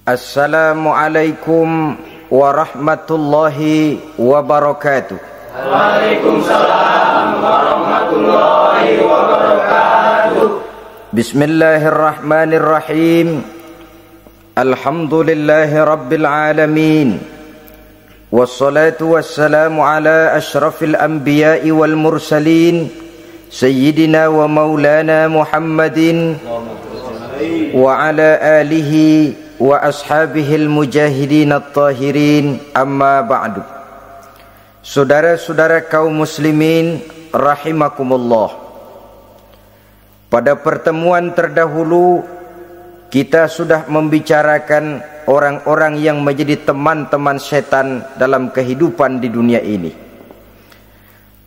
Assalamualaikum warahmatullahi wabarakatuh. Waalaikumsalam warahmatullahi wabarakatuh. Bismillahirrahmanirrahim. Alhamdulillahi rabbil alamin. Wassalatu wassalamu ala ashrafil anbiya'i wal mursalin, Sayyidina wa maulana Muhammadin wa ala alihi wa ashabihil mujahidin at-tahirin, amma ba'du. Saudara-saudara kaum muslimin rahimakumullah, pada pertemuan terdahulu kita sudah membicarakan orang-orang yang menjadi teman-teman setan dalam kehidupan di dunia ini.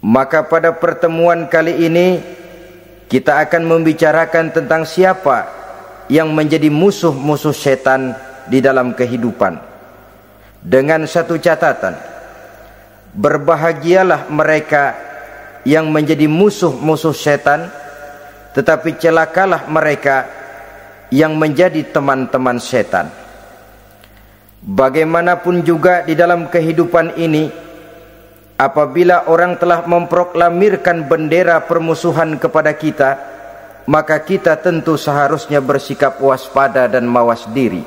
Maka pada pertemuan kali ini kita akan membicarakan tentang siapa yang menjadi musuh-musuh setan di dalam kehidupan. Dengan satu catatan, berbahagialah mereka yang menjadi musuh-musuh setan, tetapi celakalah mereka yang menjadi teman-teman setan. Bagaimanapun juga di dalam kehidupan ini, apabila orang telah memproklamirkan bendera permusuhan kepada kita, maka kita tentu seharusnya bersikap waspada dan mawas diri.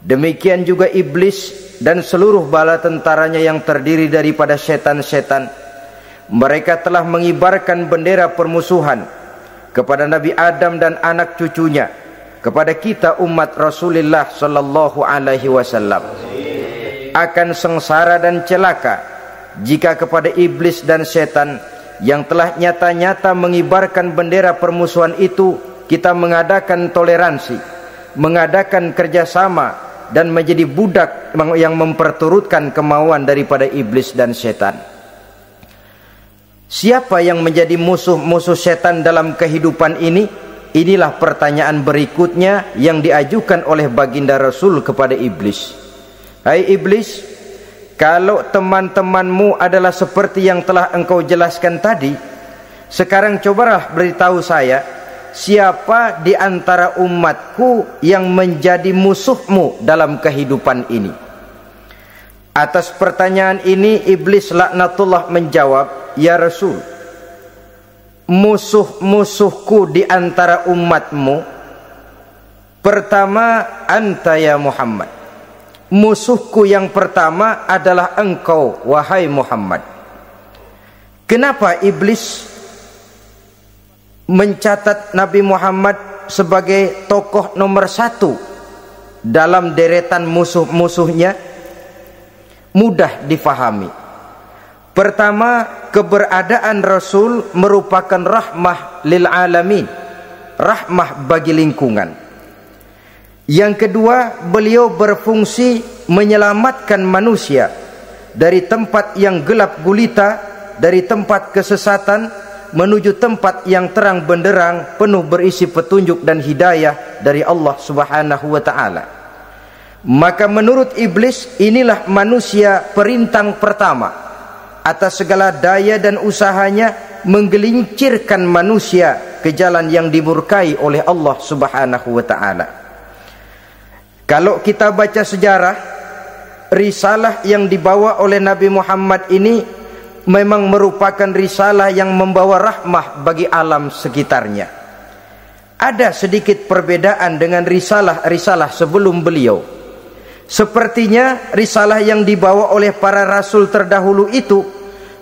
Demikian juga iblis dan seluruh bala tentaranya yang terdiri daripada setan-setan. Mereka telah mengibarkan bendera permusuhan kepada Nabi Adam dan anak cucunya, kepada kita umat Rasulullah sallallahu alaihi wasallam. Akan sengsara dan celaka jika kepada iblis dan setan yang telah nyata-nyata mengibarkan bendera permusuhan itu kita mengadakan toleransi, mengadakan kerjasama, dan menjadi budak yang memperturutkan kemauan daripada iblis dan setan. Siapa yang menjadi musuh-musuh setan dalam kehidupan ini? Inilah pertanyaan berikutnya yang diajukan oleh baginda Rasul kepada iblis. Hai iblis, kalau teman-temanmu adalah seperti yang telah engkau jelaskan tadi, sekarang cobalah beritahu saya, siapa di antara umatku yang menjadi musuhmu dalam kehidupan ini? Atas pertanyaan ini iblis laknatullah menjawab, ya Rasul, musuh-musuhku di antara umatmu, pertama anta ya Muhammad. Musuhku yang pertama adalah engkau, wahai Muhammad. Kenapa iblis mencatat Nabi Muhammad sebagai tokoh nomor satu dalam deretan musuh-musuhnya? Mudah difahami. Pertama, keberadaan Rasul merupakan rahmah lil alamin, rahmah bagi lingkungan. Yang kedua, beliau berfungsi menyelamatkan manusia dari tempat yang gelap gulita, dari tempat kesesatan menuju tempat yang terang benderang, penuh berisi petunjuk dan hidayah dari Allah Subhanahu wa taala. Maka menurut iblis, inilah manusia perintang pertama atas segala daya dan usahanya menggelincirkan manusia ke jalan yang dimurkai oleh Allah Subhanahu wa taala. Kalau kita baca sejarah, risalah yang dibawa oleh Nabi Muhammad ini memang merupakan risalah yang membawa rahmah bagi alam sekitarnya. Ada sedikit perbedaan dengan risalah-risalah sebelum beliau. Sepertinya risalah yang dibawa oleh para rasul terdahulu itu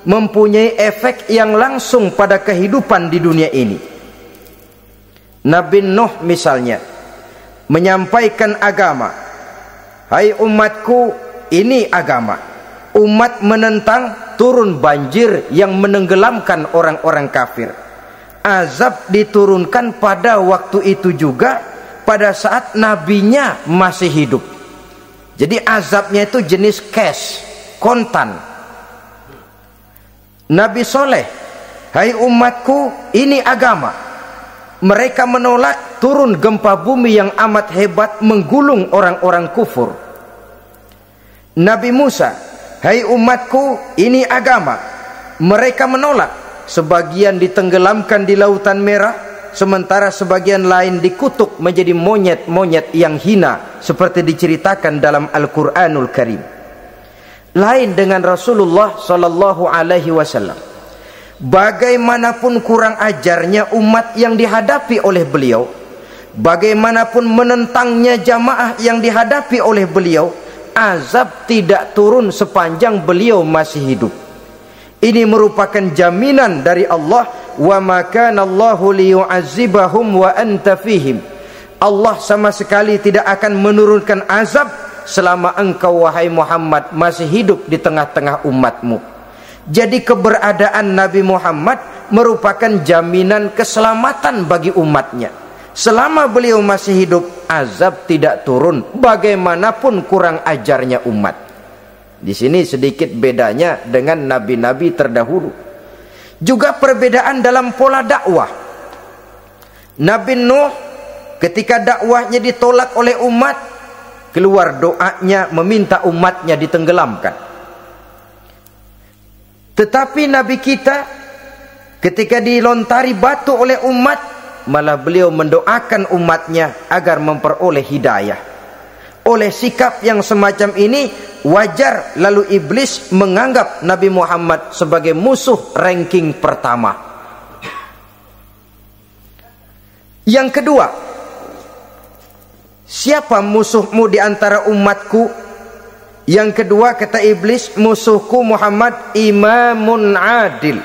mempunyai efek yang langsung pada kehidupan di dunia ini. Nabi Nuh misalnya menyampaikan agama. Hai umatku, ini agama. Umat menentang, turun banjir yang menenggelamkan orang-orang kafir. Azab diturunkan pada waktu itu juga, pada saat nabinya masih hidup. Jadi azabnya itu jenis cash, kontan. Nabi Soleh, hai umatku, ini agama. Mereka menolak, turun gempa bumi yang amat hebat menggulung orang-orang kufur. Nabi Musa, hai umatku, ini agama. Mereka menolak, sebagian ditenggelamkan di Lautan Merah, sementara sebagian lain dikutuk menjadi monyet-monyet yang hina seperti diceritakan dalam Al-Qur'anul Karim. Lain dengan Rasulullah sallallahu alaihi wasallam. Bagaimanapun kurang ajarnya umat yang dihadapi oleh beliau, bagaimanapun menentangnya jamaah yang dihadapi oleh beliau, azab tidak turun sepanjang beliau masih hidup. Ini merupakan jaminan dari Allah, wa ma kana Allahu liyu'azzibahum wa anta fihim. Allah sama sekali tidak akan menurunkan azab selama engkau wahai Muhammad masih hidup di tengah-tengah umatmu. Jadi keberadaan Nabi Muhammad merupakan jaminan keselamatan bagi umatnya. Selama beliau masih hidup, azab tidak turun bagaimanapun kurang ajarnya umat. Di sini sedikit bedanya dengan nabi-nabi terdahulu. Juga perbedaan dalam pola dakwah. Nabi Nuh ketika dakwahnya ditolak oleh umat, keluar doanya meminta umatnya ditenggelamkan. Tetapi Nabi kita ketika dilontari batu oleh umat, malah beliau mendoakan umatnya agar memperoleh hidayah. Oleh sikap yang semacam ini, wajar lalu iblis menganggap Nabi Muhammad sebagai musuh ranking pertama. Yang kedua, siapa musuhmu di antara umatku? Yang kedua kata iblis, musuhku Muhammad imamun adil,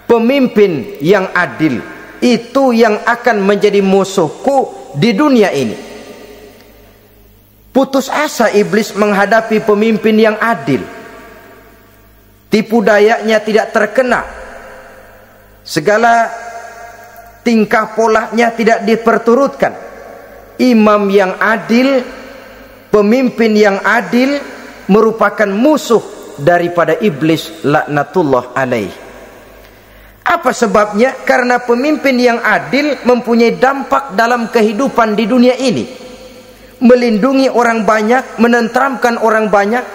pemimpin yang adil. Itu yang akan menjadi musuhku di dunia ini. Putus asa iblis menghadapi pemimpin yang adil. Tipu dayanya tidak terkena. Segala tingkah polanya tidak diperturutkan. Imam yang adil, pemimpin yang adil merupakan musuh daripada iblis laknatullah alaih. Apa sebabnya? Karena pemimpin yang adil mempunyai dampak dalam kehidupan di dunia ini. Melindungi orang banyak, menenteramkan orang banyak.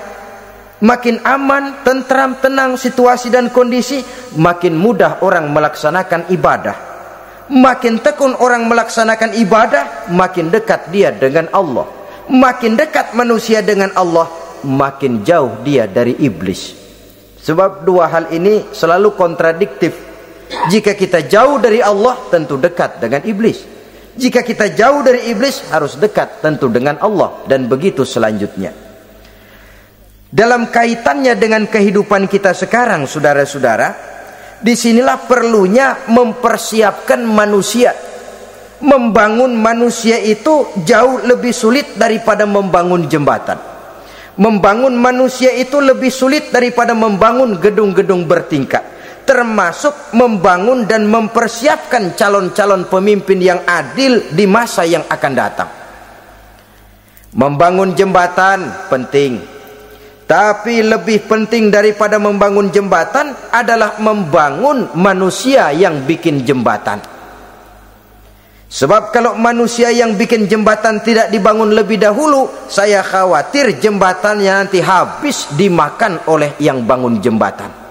Makin aman, tentram, tenang situasi dan kondisi, makin mudah orang melaksanakan ibadah. Makin tekun orang melaksanakan ibadah, makin dekat dia dengan Allah. Makin dekat manusia dengan Allah, makin jauh dia dari iblis. Sebab dua hal ini selalu kontradiktif. Jika kita jauh dari Allah, tentu dekat dengan iblis. Jika kita jauh dari iblis, harus dekat tentu dengan Allah, dan begitu selanjutnya. Dalam kaitannya dengan kehidupan kita sekarang, saudara-saudara, disinilah perlunya mempersiapkan manusia. Membangun manusia itu jauh lebih sulit daripada membangun jembatan. Membangun manusia itu lebih sulit daripada membangun gedung-gedung bertingkat. Termasuk membangun dan mempersiapkan calon-calon pemimpin yang adil di masa yang akan datang. Membangun jembatan penting, tapi lebih penting daripada membangun jembatan adalah membangun manusia yang bikin jembatan. Sebab kalau manusia yang bikin jembatan tidak dibangun lebih dahulu, saya khawatir jembatannya nanti habis dimakan oleh yang bangun jembatan.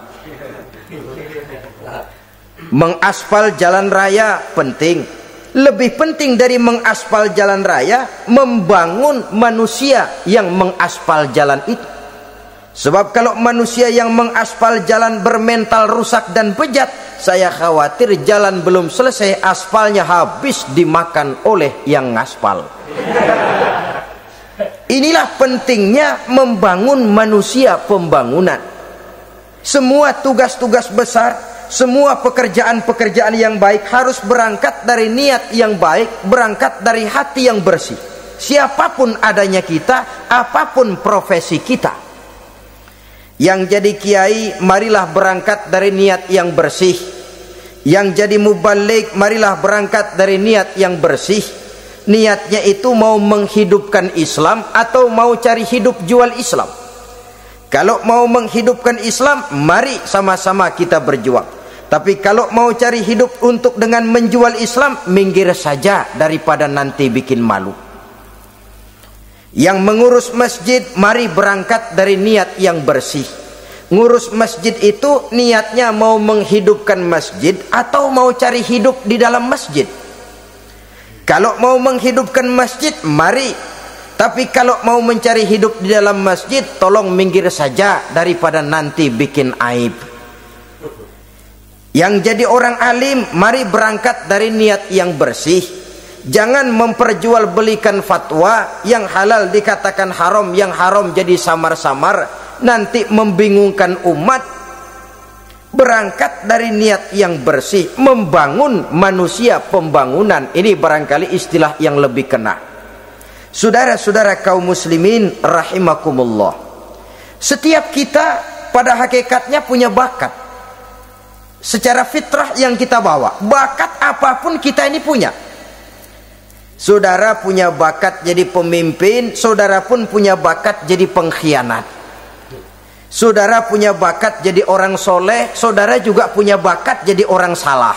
Mengaspal jalan raya penting. Lebih penting dari mengaspal jalan raya, membangun manusia yang mengaspal jalan itu. Sebab kalau manusia yang mengaspal jalan bermental rusak dan bejat, saya khawatir jalan belum selesai, aspalnya habis dimakan oleh yang ngaspal. Inilah pentingnya membangun manusia pembangunan. Semua tugas-tugas besar, semua pekerjaan-pekerjaan yang baik harus berangkat dari niat yang baik, berangkat dari hati yang bersih. Siapapun adanya kita, apapun profesi kita. Yang jadi kiai, marilah berangkat dari niat yang bersih. Yang jadi mubaligh, marilah berangkat dari niat yang bersih. Niatnya itu mau menghidupkan Islam atau mau cari hidup jual Islam. Kalau mau menghidupkan Islam, mari sama-sama kita berjuang. Tapi kalau mau cari hidup untuk dengan menjual Islam, minggir saja daripada nanti bikin malu. Yang mengurus masjid, mari berangkat dari niat yang bersih. Ngurus masjid itu niatnya mau menghidupkan masjid atau mau cari hidup di dalam masjid. Kalau mau menghidupkan masjid, mari. Tapi kalau mau mencari hidup di dalam masjid, tolong minggir saja daripada nanti bikin aib. Yang jadi orang alim, mari berangkat dari niat yang bersih. Jangan memperjualbelikan fatwa, yang halal dikatakan haram, yang haram jadi samar-samar, nanti membingungkan umat. Berangkat dari niat yang bersih, membangun manusia, pembangunan. Ini barangkali istilah yang lebih kena. Saudara-saudara kaum muslimin rahimakumullah, setiap kita pada hakikatnya punya bakat secara fitrah yang kita bawa. Bakat apapun kita ini punya. Saudara punya bakat jadi pemimpin, saudara pun punya bakat jadi pengkhianat. Saudara punya bakat jadi orang soleh, saudara juga punya bakat jadi orang salah.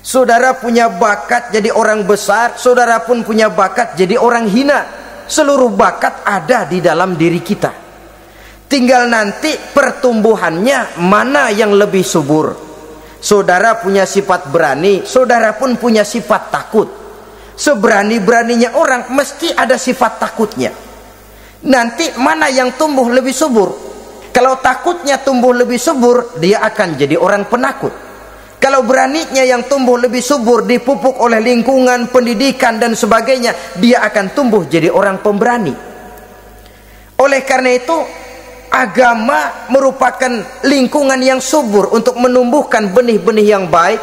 Saudara punya bakat jadi orang besar, saudara pun punya bakat jadi orang hina. Seluruh bakat ada di dalam diri kita. Tinggal nanti pertumbuhannya mana yang lebih subur. Saudara punya sifat berani, saudara pun punya sifat takut. Seberani-beraninya orang mesti ada sifat takutnya. Nanti mana yang tumbuh lebih subur? Kalau takutnya tumbuh lebih subur, dia akan jadi orang penakut. Kalau beraninya yang tumbuh lebih subur, dipupuk oleh lingkungan, pendidikan dan sebagainya, dia akan tumbuh jadi orang pemberani. Oleh karena itu, agama merupakan lingkungan yang subur untuk menumbuhkan benih-benih yang baik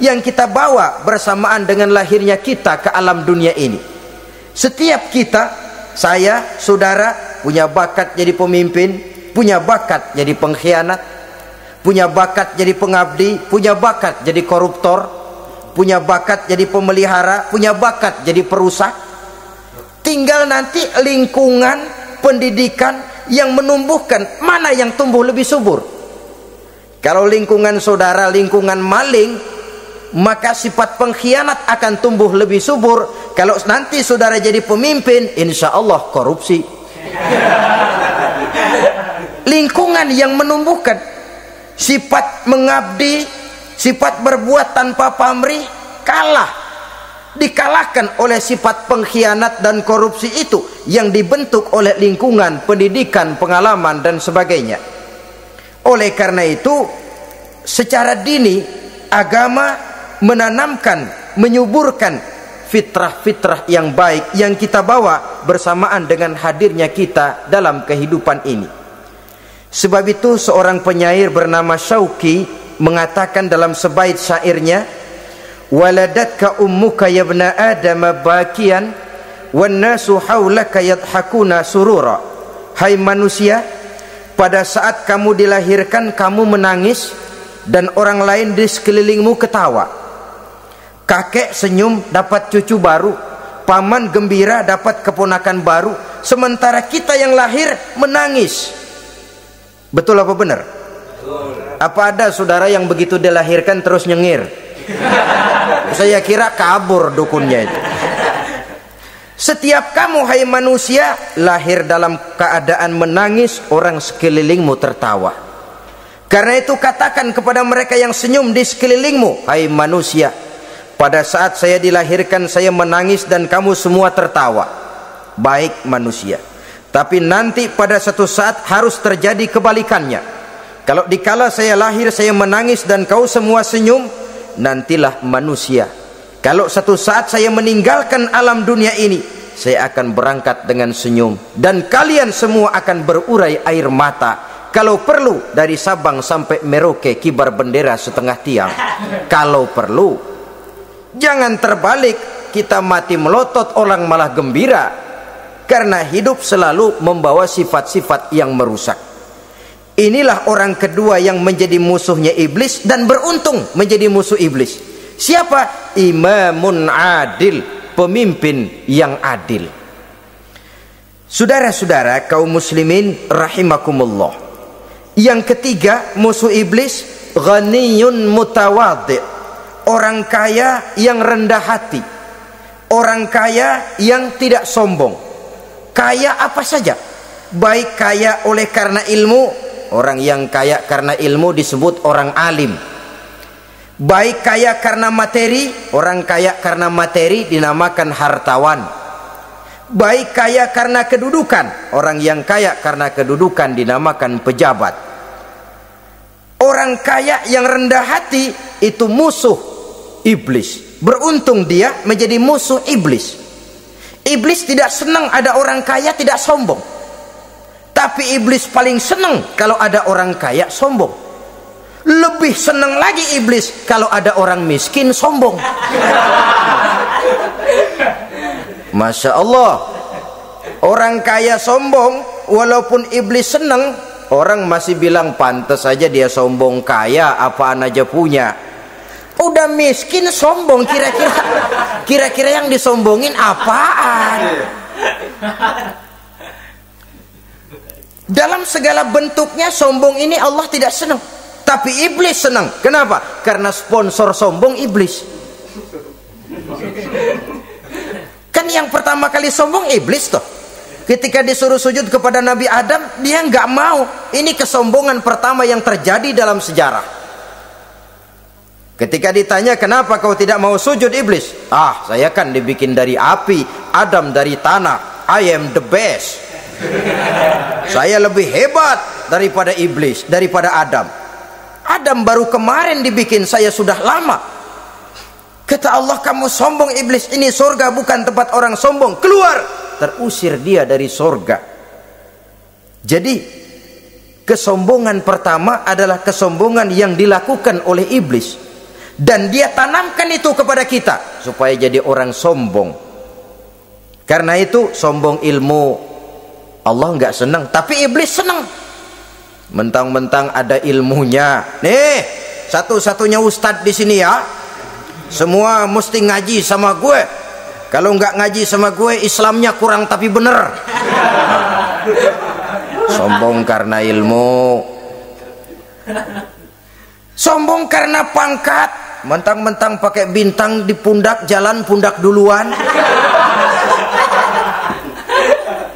yang kita bawa bersamaan dengan lahirnya kita ke alam dunia ini. Setiap kita, saya, saudara, punya bakat jadi pemimpin, punya bakat jadi pengkhianat, punya bakat jadi pengabdi, punya bakat jadi koruptor, punya bakat jadi pemelihara, punya bakat jadi perusak. Tinggal nanti lingkungan, pendidikan yang menumbuhkan mana yang tumbuh lebih subur. Kalau lingkungan saudara lingkungan maling, maka sifat pengkhianat akan tumbuh lebih subur. Kalau nanti saudara jadi pemimpin, insya Allah korupsi. Lingkungan yang menumbuhkan sifat mengabdi, sifat berbuat tanpa pamrih, dikalahkan oleh sifat pengkhianat dan korupsi itu yang dibentuk oleh lingkungan, pendidikan, pengalaman dan sebagainya. Oleh karena itu, secara dini agama menanamkan, menyuburkan fitrah-fitrah yang baik yang kita bawa bersamaan dengan hadirnya kita dalam kehidupan ini. Sebab itu seorang penyair bernama Syauqi mengatakan dalam sebaik syairnya, waladatka ummuka ya ibna adam bakian wan nasu haulaka yadhakuna surura. Hai manusia, pada saat kamu dilahirkan kamu menangis dan orang lain di sekelilingmu ketawa. Kakek senyum dapat cucu baru, paman gembira dapat keponakan baru, sementara kita yang lahir menangis. Betul apa benar? Apa ada saudara yang begitu dilahirkan terus nyengir? Saya kira kabur dukunnya itu. Setiap kamu hai manusia lahir dalam keadaan menangis, orang sekelilingmu tertawa. Karena itu katakan kepada mereka yang senyum di sekelilingmu, hai manusia, pada saat saya dilahirkan saya menangis dan kamu semua tertawa. Baik manusia, tapi nanti pada satu saat harus terjadi kebalikannya. Kalau dikala saya lahir saya menangis dan kau semua senyum, nantilah manusia, kalau satu saat saya meninggalkan alam dunia ini, saya akan berangkat dengan senyum dan kalian semua akan berurai air mata. Kalau perlu dari Sabang sampai Merauke kibar bendera setengah tiang. Kalau perlu, jangan terbalik, kita mati melotot orang malah gembira. Karena hidup selalu membawa sifat-sifat yang merusak. Inilah orang kedua yang menjadi musuhnya iblis dan beruntung menjadi musuh iblis. Siapa? Imamun adil, pemimpin yang adil. Saudara-saudara kaum muslimin rahimakumullah. Yang ketiga musuh iblis, ghaniyun mutawadhi, orang kaya yang rendah hati, orang kaya yang tidak sombong. Kaya apa saja, Baik kaya oleh karena ilmu, orang yang kaya karena ilmu disebut orang alim. Baik kaya karena materi, orang kaya karena materi dinamakan hartawan. Baik kaya karena kedudukan, orang yang kaya karena kedudukan dinamakan pejabat. Orang kaya yang rendah hati itu musuh iblis. Beruntung dia menjadi musuh iblis. Iblis tidak senang ada orang kaya tidak sombong. Tapi iblis paling senang kalau ada orang kaya sombong. Lebih senang lagi iblis kalau ada orang miskin sombong. Masya Allah. Orang kaya sombong, walaupun iblis senang, orang masih bilang pantas saja dia sombong, kaya apaan aja punya. Udah miskin sombong, kira-kira yang disombongin apaan? Dalam segala bentuknya sombong ini Allah tidak senang. Tapi iblis senang. Kenapa? Karena sponsor sombong iblis. Kan yang pertama kali sombong iblis toh. Ketika disuruh sujud kepada Nabi Adam, dia nggak mau. Ini kesombongan pertama yang terjadi dalam sejarah. Ketika ditanya kenapa kau tidak mau sujud iblis? Ah, saya kan dibikin dari api, Adam dari tanah. I am the best. Saya lebih hebat daripada iblis, daripada Adam. Adam baru kemarin dibikin, saya sudah lama. Kata Allah, kamu sombong iblis, ini surga bukan tempat orang sombong, keluar. Terusir dia dari surga. Jadi kesombongan pertama adalah kesombongan yang dilakukan oleh iblis, dan dia tanamkan itu kepada kita supaya jadi orang sombong. Karena itu sombong ilmu Allah nggak senang, tapi iblis senang. Mentang-mentang ada ilmunya. Nih, satu-satunya ustadz di sini ya. Semua mesti ngaji sama gue. Kalau nggak ngaji sama gue, Islamnya kurang tapi bener. Sombong karena ilmu. Sombong karena pangkat. Mentang-mentang pakai bintang di pundak, jalan pundak duluan.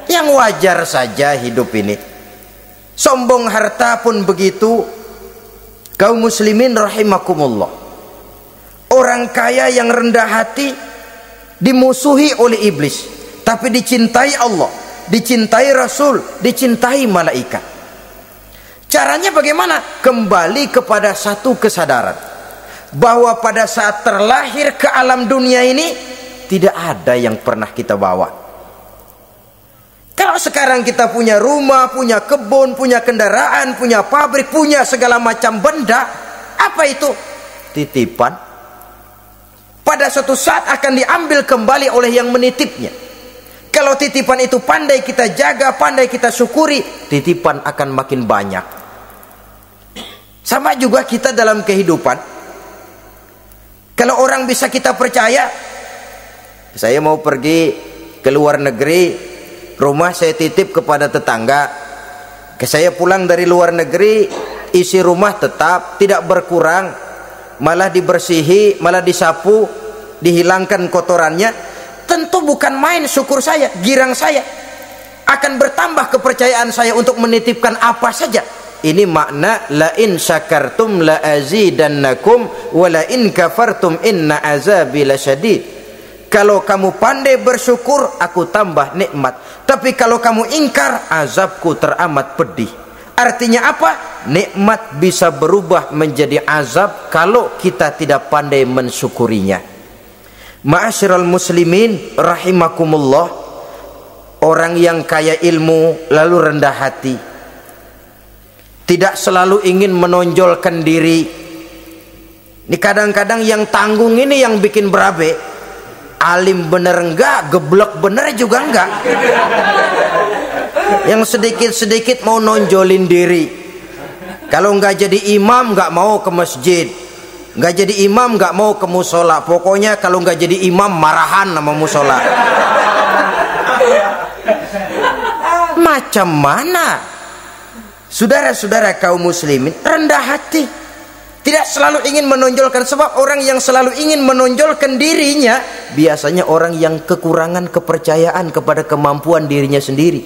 Yang wajar saja hidup ini. Sombong harta pun begitu. Kaum muslimin rahimakumullah. Orang kaya yang rendah hati dimusuhi oleh iblis, tapi dicintai Allah, dicintai Rasul, dicintai malaikat. Caranya bagaimana? Kembali kepada satu kesadaran bahwa pada saat terlahir ke alam dunia ini tidak ada yang pernah kita bawa. Kalau sekarang kita punya rumah, punya kebun, punya kendaraan, punya pabrik, punya segala macam benda, apa itu? Titipan. Pada suatu saat akan diambil kembali oleh yang menitipnya. Kalau titipan itu pandai kita jaga, pandai kita syukuri, titipan akan makin banyak. Sama juga kita dalam kehidupan. Kalau orang bisa kita percaya, saya mau pergi ke luar negeri, rumah saya titip kepada tetangga. Saya pulang dari luar negeri, isi rumah tetap tidak berkurang, malah dibersihi, malah disapu, dihilangkan kotorannya. Tentu bukan main syukur saya, girang saya. Akan bertambah kepercayaan saya untuk menitipkan apa saja. Ini makna la in syakartum la azidannakum wa la in kafartum inna azabi lasyadid. Kalau kamu pandai bersyukur, aku tambah nikmat. Tapi kalau kamu ingkar, azabku teramat pedih. Artinya apa? Nikmat bisa berubah menjadi azab kalau kita tidak pandai mensyukurinya. Ma'asyiral muslimin rahimakumullah. Orang yang kaya ilmu lalu rendah hati, tidak selalu ingin menonjolkan diri. Ini kadang-kadang yang tanggung ini yang bikin berabe. Alim bener enggak, geblek bener juga enggak. Yang sedikit-sedikit mau nonjolin diri. Kalau enggak jadi imam enggak mau ke masjid, enggak jadi imam enggak mau ke musola. Pokoknya kalau enggak jadi imam marahan sama musola. Macam mana? Saudara-saudara kaum muslimin, rendah hati. Tidak selalu ingin menonjolkan, sebab orang yang selalu ingin menonjolkan dirinya biasanya orang yang kekurangan kepercayaan kepada kemampuan dirinya sendiri.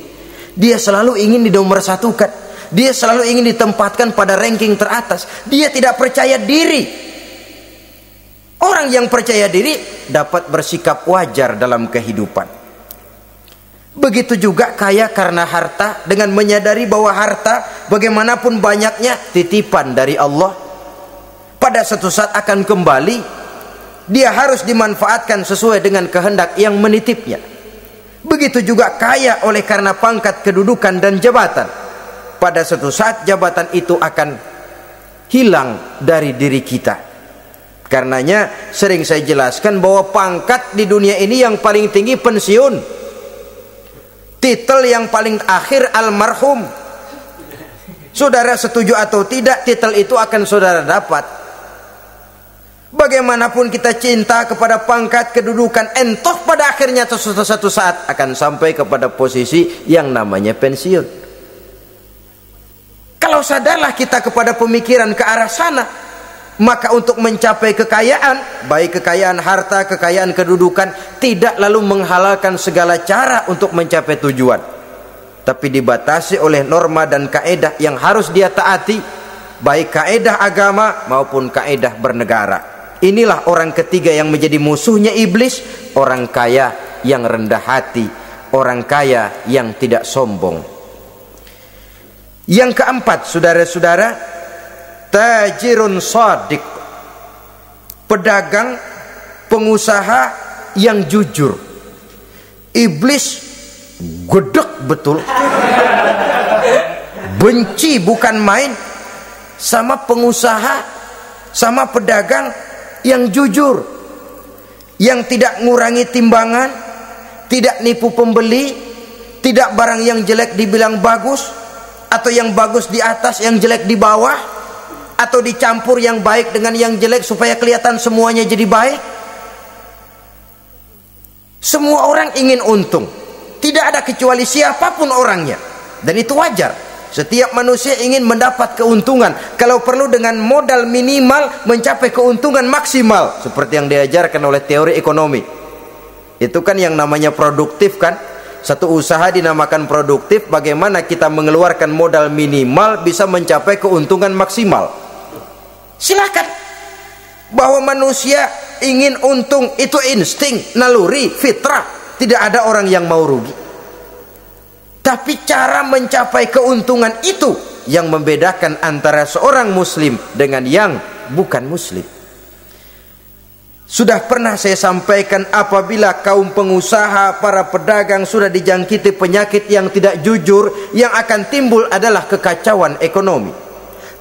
Dia selalu ingin dinomorsatukan. Dia selalu ingin ditempatkan pada ranking teratas. Dia tidak percaya diri. Orang yang percaya diri dapat bersikap wajar dalam kehidupan. Begitu juga kaya karena harta, dengan menyadari bahwa harta bagaimanapun banyaknya titipan dari Allah. Pada suatu saat akan kembali. Dia harus dimanfaatkan sesuai dengan kehendak yang menitipnya. Begitu juga kaya oleh karena pangkat, kedudukan dan jabatan. Pada suatu saat jabatan itu akan hilang dari diri kita. Karenanya sering saya jelaskan bahwa pangkat di dunia ini yang paling tinggi pensiun. Titel yang paling akhir almarhum. Saudara setuju atau tidak, titel itu akan saudara dapat. Bagaimanapun kita cinta kepada pangkat, kedudukan, entah pada akhirnya suatu saat akan sampai kepada posisi yang namanya pensiun. Kalau sadarlah kita kepada pemikiran ke arah sana, maka untuk mencapai kekayaan, baik kekayaan harta, kekayaan kedudukan, tidak lalu menghalalkan segala cara untuk mencapai tujuan, tapi dibatasi oleh norma dan kaedah yang harus dia taati, baik kaedah agama maupun kaedah bernegara. Inilah orang ketiga yang menjadi musuhnya iblis, orang kaya yang rendah hati, orang kaya yang tidak sombong. Yang keempat, saudara-saudara, tajirun shadiq, pedagang, pengusaha yang jujur. Iblis gedek betul, benci bukan main sama pengusaha, sama pedagang yang jujur, yang tidak ngurangi timbangan, tidak nipu pembeli, tidak barang yang jelek dibilang bagus, atau yang bagus di atas yang jelek di bawah, atau dicampur yang baik dengan yang jelek supaya kelihatan semuanya jadi baik. Semua orang ingin untung, tidak ada kecuali siapapun orangnya, dan itu wajar. Setiap manusia ingin mendapat keuntungan, kalau perlu dengan modal minimal mencapai keuntungan maksimal, seperti yang diajarkan oleh teori ekonomi. Itu kan yang namanya produktif kan. Satu usaha dinamakan produktif, bagaimana kita mengeluarkan modal minimal bisa mencapai keuntungan maksimal. Silakan. Bahwa manusia ingin untung itu insting, naluri, fitrah. Tidak ada orang yang mau rugi. Tapi cara mencapai keuntungan itu yang membedakan antara seorang muslim dengan yang bukan muslim. Sudah pernah saya sampaikan, apabila kaum pengusaha, para pedagang sudah dijangkiti penyakit yang tidak jujur, yang akan timbul adalah kekacauan ekonomi.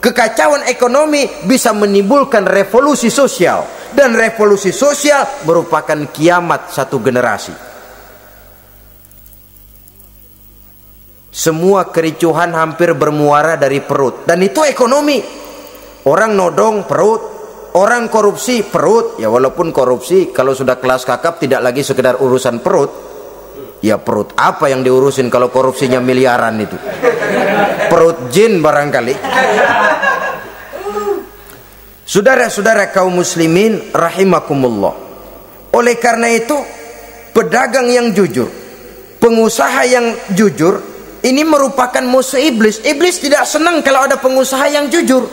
Kekacauan ekonomi bisa menimbulkan revolusi sosial, dan revolusi sosial merupakan kiamat satu generasi. Semua kericuhan hampir bermuara dari perut, dan itu ekonomi. Orang nodong perut, orang korupsi perut. Ya walaupun korupsi kalau sudah kelas kakap tidak lagi sekedar urusan perut. Ya perut apa yang diurusin kalau korupsinya miliaran itu? Perut jin barangkali. Saudara-saudara kaum muslimin rahimakumullah. Oleh karena itu, pedagang yang jujur, pengusaha yang jujur, ini merupakan musuh iblis. Iblis tidak senang kalau ada pengusaha yang jujur.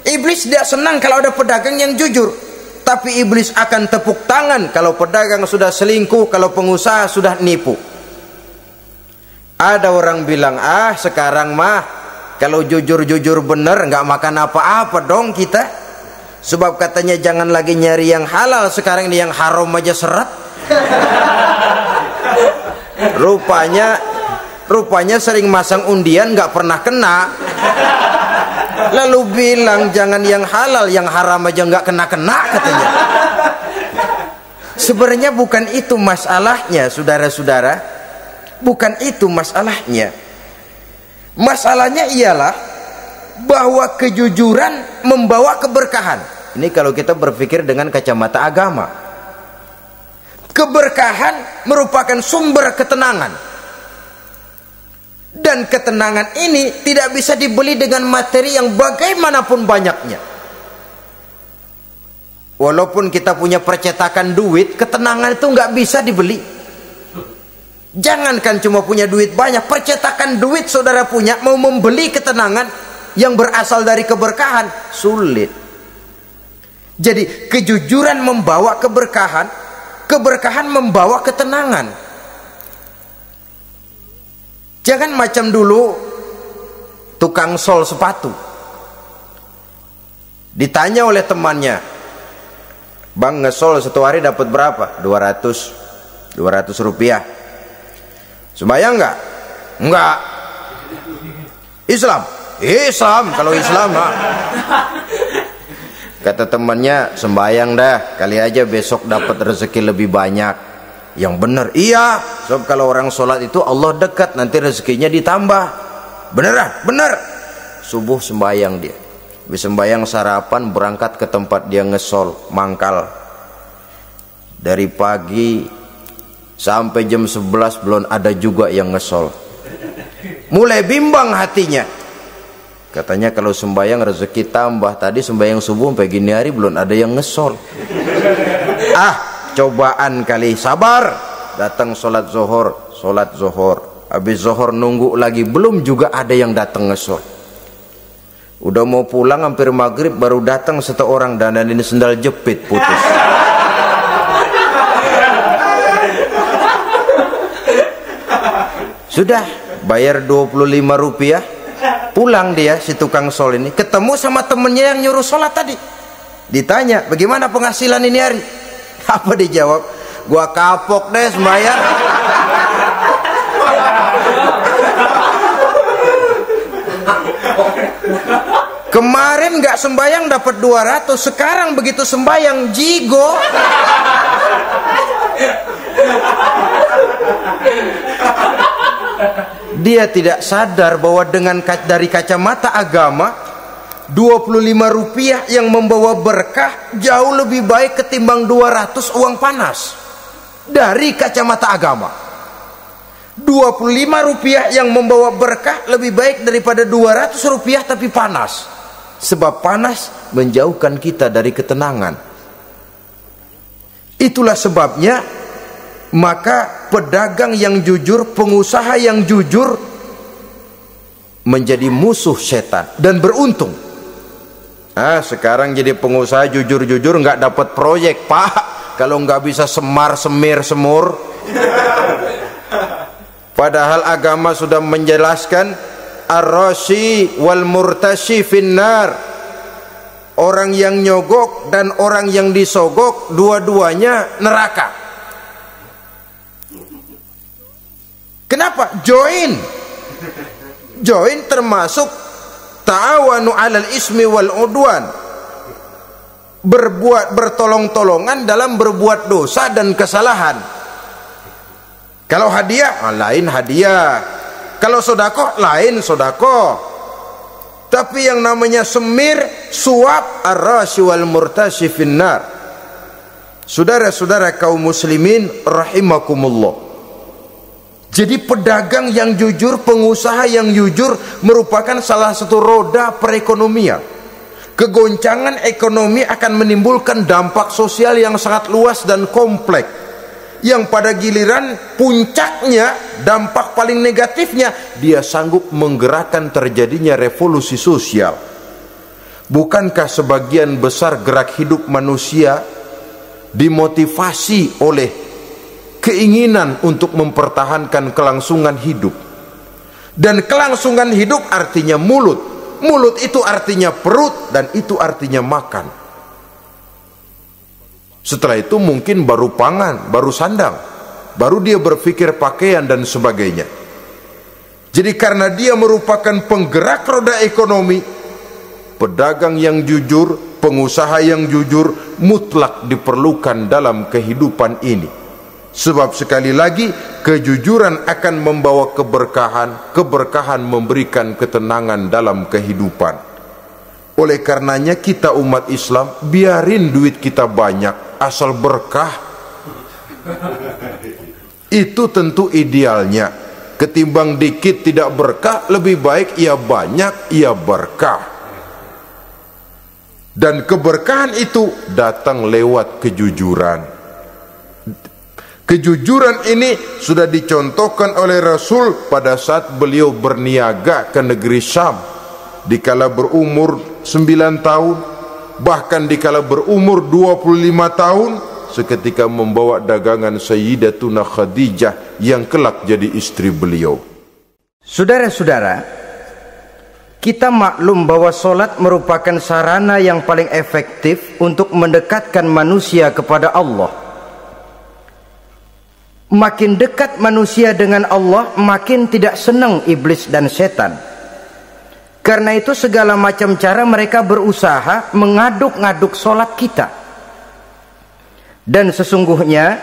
Iblis tidak senang kalau ada pedagang yang jujur. Tapi iblis akan tepuk tangan kalau pedagang sudah selingkuh, kalau pengusaha sudah nipu. Ada orang bilang, sekarang mah kalau jujur-jujur bener nggak makan apa-apa dong kita. Sebab katanya jangan lagi nyari yang halal, sekarang ini yang haram aja seret. Rupanya sering masang undian nggak pernah kena. Lalu bilang jangan yang halal, yang haram aja nggak kena-kena katanya. Sebenarnya bukan itu masalahnya, saudara-saudara. Bukan itu masalahnya. Masalahnya ialah bahwa kejujuran membawa keberkahan. Ini kalau kita berpikir dengan kacamata agama. Keberkahan merupakan sumber ketenangan. Dan ketenangan ini tidak bisa dibeli dengan materi yang bagaimanapun banyaknya. Walaupun kita punya percetakan duit, ketenangan itu nggak bisa dibeli. Jangankan cuma punya duit banyak, percetakan duit saudara punya, mau membeli ketenangan yang berasal dari keberkahan, sulit. Jadi kejujuran membawa keberkahan, keberkahan membawa ketenangan. Jangan macam dulu tukang sol sepatu, ditanya oleh temannya, "Bang, ngesol satu hari dapat berapa?" 200 rupiah. Sembayang enggak? Enggak. Islam? Islam, kalau Islam mah. Kata temannya, "Sembayang dah, kali aja besok dapat rezeki lebih banyak." Yang benar, iya. Sebab kalau orang sholat itu Allah dekat, nanti rezekinya ditambah. Beneran? Bener. Subuh sembayang dia. Habis sembayang sarapan, berangkat ke tempat dia ngesol, mangkal. Dari pagi sampai jam 11 belum ada juga yang ngesol. Mulai bimbang hatinya. Katanya kalau sembayang rezeki tambah. Tadi sembayang subuh sampai gini hari belum ada yang ngesol. Cobaan kali, sabar. Datang sholat zohor. Habis zohor nunggu lagi, belum juga ada yang datang ngesol. Udah mau pulang hampir maghrib, baru datang satu orang dandanin sendal jepit putus. Sudah bayar 25 rupiah, pulang dia si tukang sol ini, ketemu sama temennya yang nyuruh sholat tadi. Ditanya, "Bagaimana penghasilan ini hari?" Apa dijawab? "Gua kapok deh sembahyang." Kemarin nggak sembahyang dapat 200, sekarang begitu sembahyang jigo. Dia tidak sadar bahwa dari kacamata agama 25 rupiah yang membawa berkah jauh lebih baik ketimbang 200 uang panas. Dari kacamata agama 25 rupiah yang membawa berkah lebih baik daripada 200 rupiah tapi panas. Sebab panas menjauhkan kita dari ketenangan. Itulah sebabnya maka pedagang yang jujur, pengusaha yang jujur menjadi musuh setan dan beruntung. Sekarang jadi pengusaha jujur-jujur nggak dapat proyek, Pak. Kalau nggak bisa semir semur. Padahal agama sudah menjelaskan ar-rashi wal murtashi finnar. Orang yang nyogok dan orang yang disogok dua-duanya neraka. Kenapa? Join termasuk ta'awanu 'alal ismi wal udwan. Bertolong-tolongan dalam berbuat dosa dan kesalahan. Kalau hadiah, lain hadiah. Kalau sedekah, lain sedekah. Tapi yang namanya semir, suap, ar-rashi wal murtashi finnar. Saudara-saudara kaum muslimin rahimakumullah. Jadi pedagang yang jujur, pengusaha yang jujur merupakan salah satu roda perekonomian. Kegoncangan ekonomi akan menimbulkan dampak sosial yang sangat luas dan kompleks, yang pada giliran puncaknya, dampak paling negatifnya, dia sanggup menggerakkan terjadinya revolusi sosial. Bukankah sebagian besar gerak hidup manusia dimotivasi oleh keinginan untuk mempertahankan kelangsungan hidup? Dan kelangsungan hidup artinya mulut. Mulut itu artinya perut, dan itu artinya makan. Setelah itu mungkin baru pangan, baru sandang, baru dia berpikir pakaian dan sebagainya. Jadi karena dia merupakan penggerak roda ekonomi, pedagang yang jujur, pengusaha yang jujur mutlak diperlukan dalam kehidupan ini. Sebab sekali lagi, kejujuran akan membawa keberkahan, keberkahan memberikan ketenangan dalam kehidupan. Oleh karenanya kita umat Islam, biarin duit kita banyak, asal berkah. Itu tentu idealnya. Ketimbang dikit tidak berkah, lebih baik ia banyak, ia berkah. Dan keberkahan itu datang lewat kejujuran. Kejujuran ini sudah dicontohkan oleh Rasul pada saat beliau berniaga ke negeri Syam dikala berumur 9 tahun, bahkan dikala berumur 25 tahun seketika membawa dagangan Sayyidatuna Khadijah yang kelak jadi istri beliau. Saudara-saudara, kita maklum bahwa solat merupakan sarana yang paling efektif untuk mendekatkan manusia kepada Allah. Makin dekat manusia dengan Allah, makin tidak senang iblis dan setan. Karena itu segala macam cara mereka berusaha mengaduk-ngaduk solat kita. Dan sesungguhnya,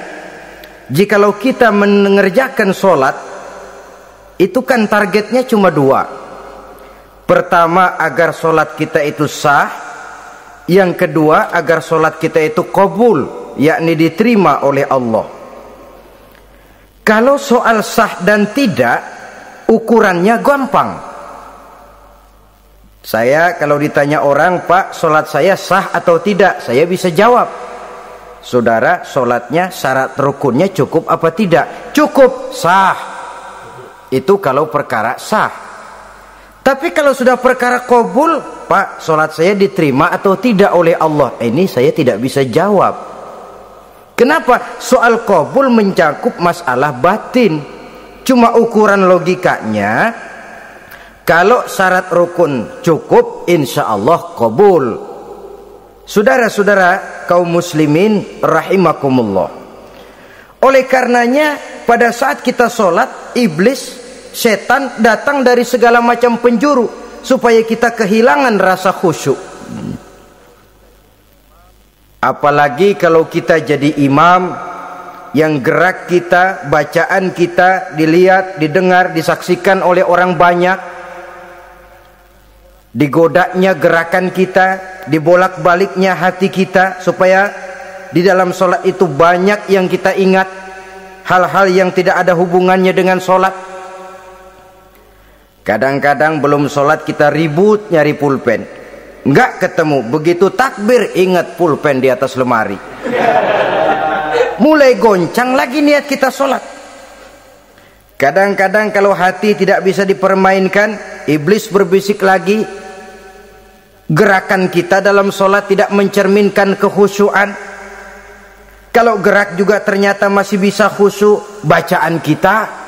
jikalau kita mengerjakan solat, itu kan targetnya cuma 2. Pertama, agar solat kita itu sah. Yang kedua, agar solat kita itu qabul, yakni diterima oleh Allah. Kalau soal sah dan tidak, ukurannya gampang. Saya kalau ditanya orang, Pak, solat saya sah atau tidak? Saya bisa jawab. Saudara, solatnya syarat rukunnya cukup apa tidak? Cukup, sah. Itu kalau perkara sah. Tapi kalau sudah perkara qabul, Pak, solat saya diterima atau tidak oleh Allah? Ini saya tidak bisa jawab. Kenapa? Soal qabul mencakup masalah batin. Cuma ukuran logikanya, kalau syarat rukun cukup, insya Allah qabul. Saudara-saudara kaum muslimin rahimakumullah. Oleh karenanya, pada saat kita sholat, iblis, setan datang dari segala macam penjuru supaya kita kehilangan rasa khusyuk. Apalagi kalau kita jadi imam yang gerak kita, bacaan kita dilihat, didengar, disaksikan oleh orang banyak, digodanya gerakan kita, dibolak-baliknya hati kita, supaya di dalam sholat itu banyak yang kita ingat, hal-hal yang tidak ada hubungannya dengan sholat. Kadang-kadang belum sholat kita ribut nyari pulpen, nggak ketemu, begitu takbir ingat pulpen di atas lemari, mulai goncang lagi niat kita sholat. Kadang-kadang kalau hati tidak bisa dipermainkan, iblis berbisik lagi, gerakan kita dalam sholat tidak mencerminkan kekhusyuan. Kalau gerak juga ternyata masih bisa khusyuk, bacaan kita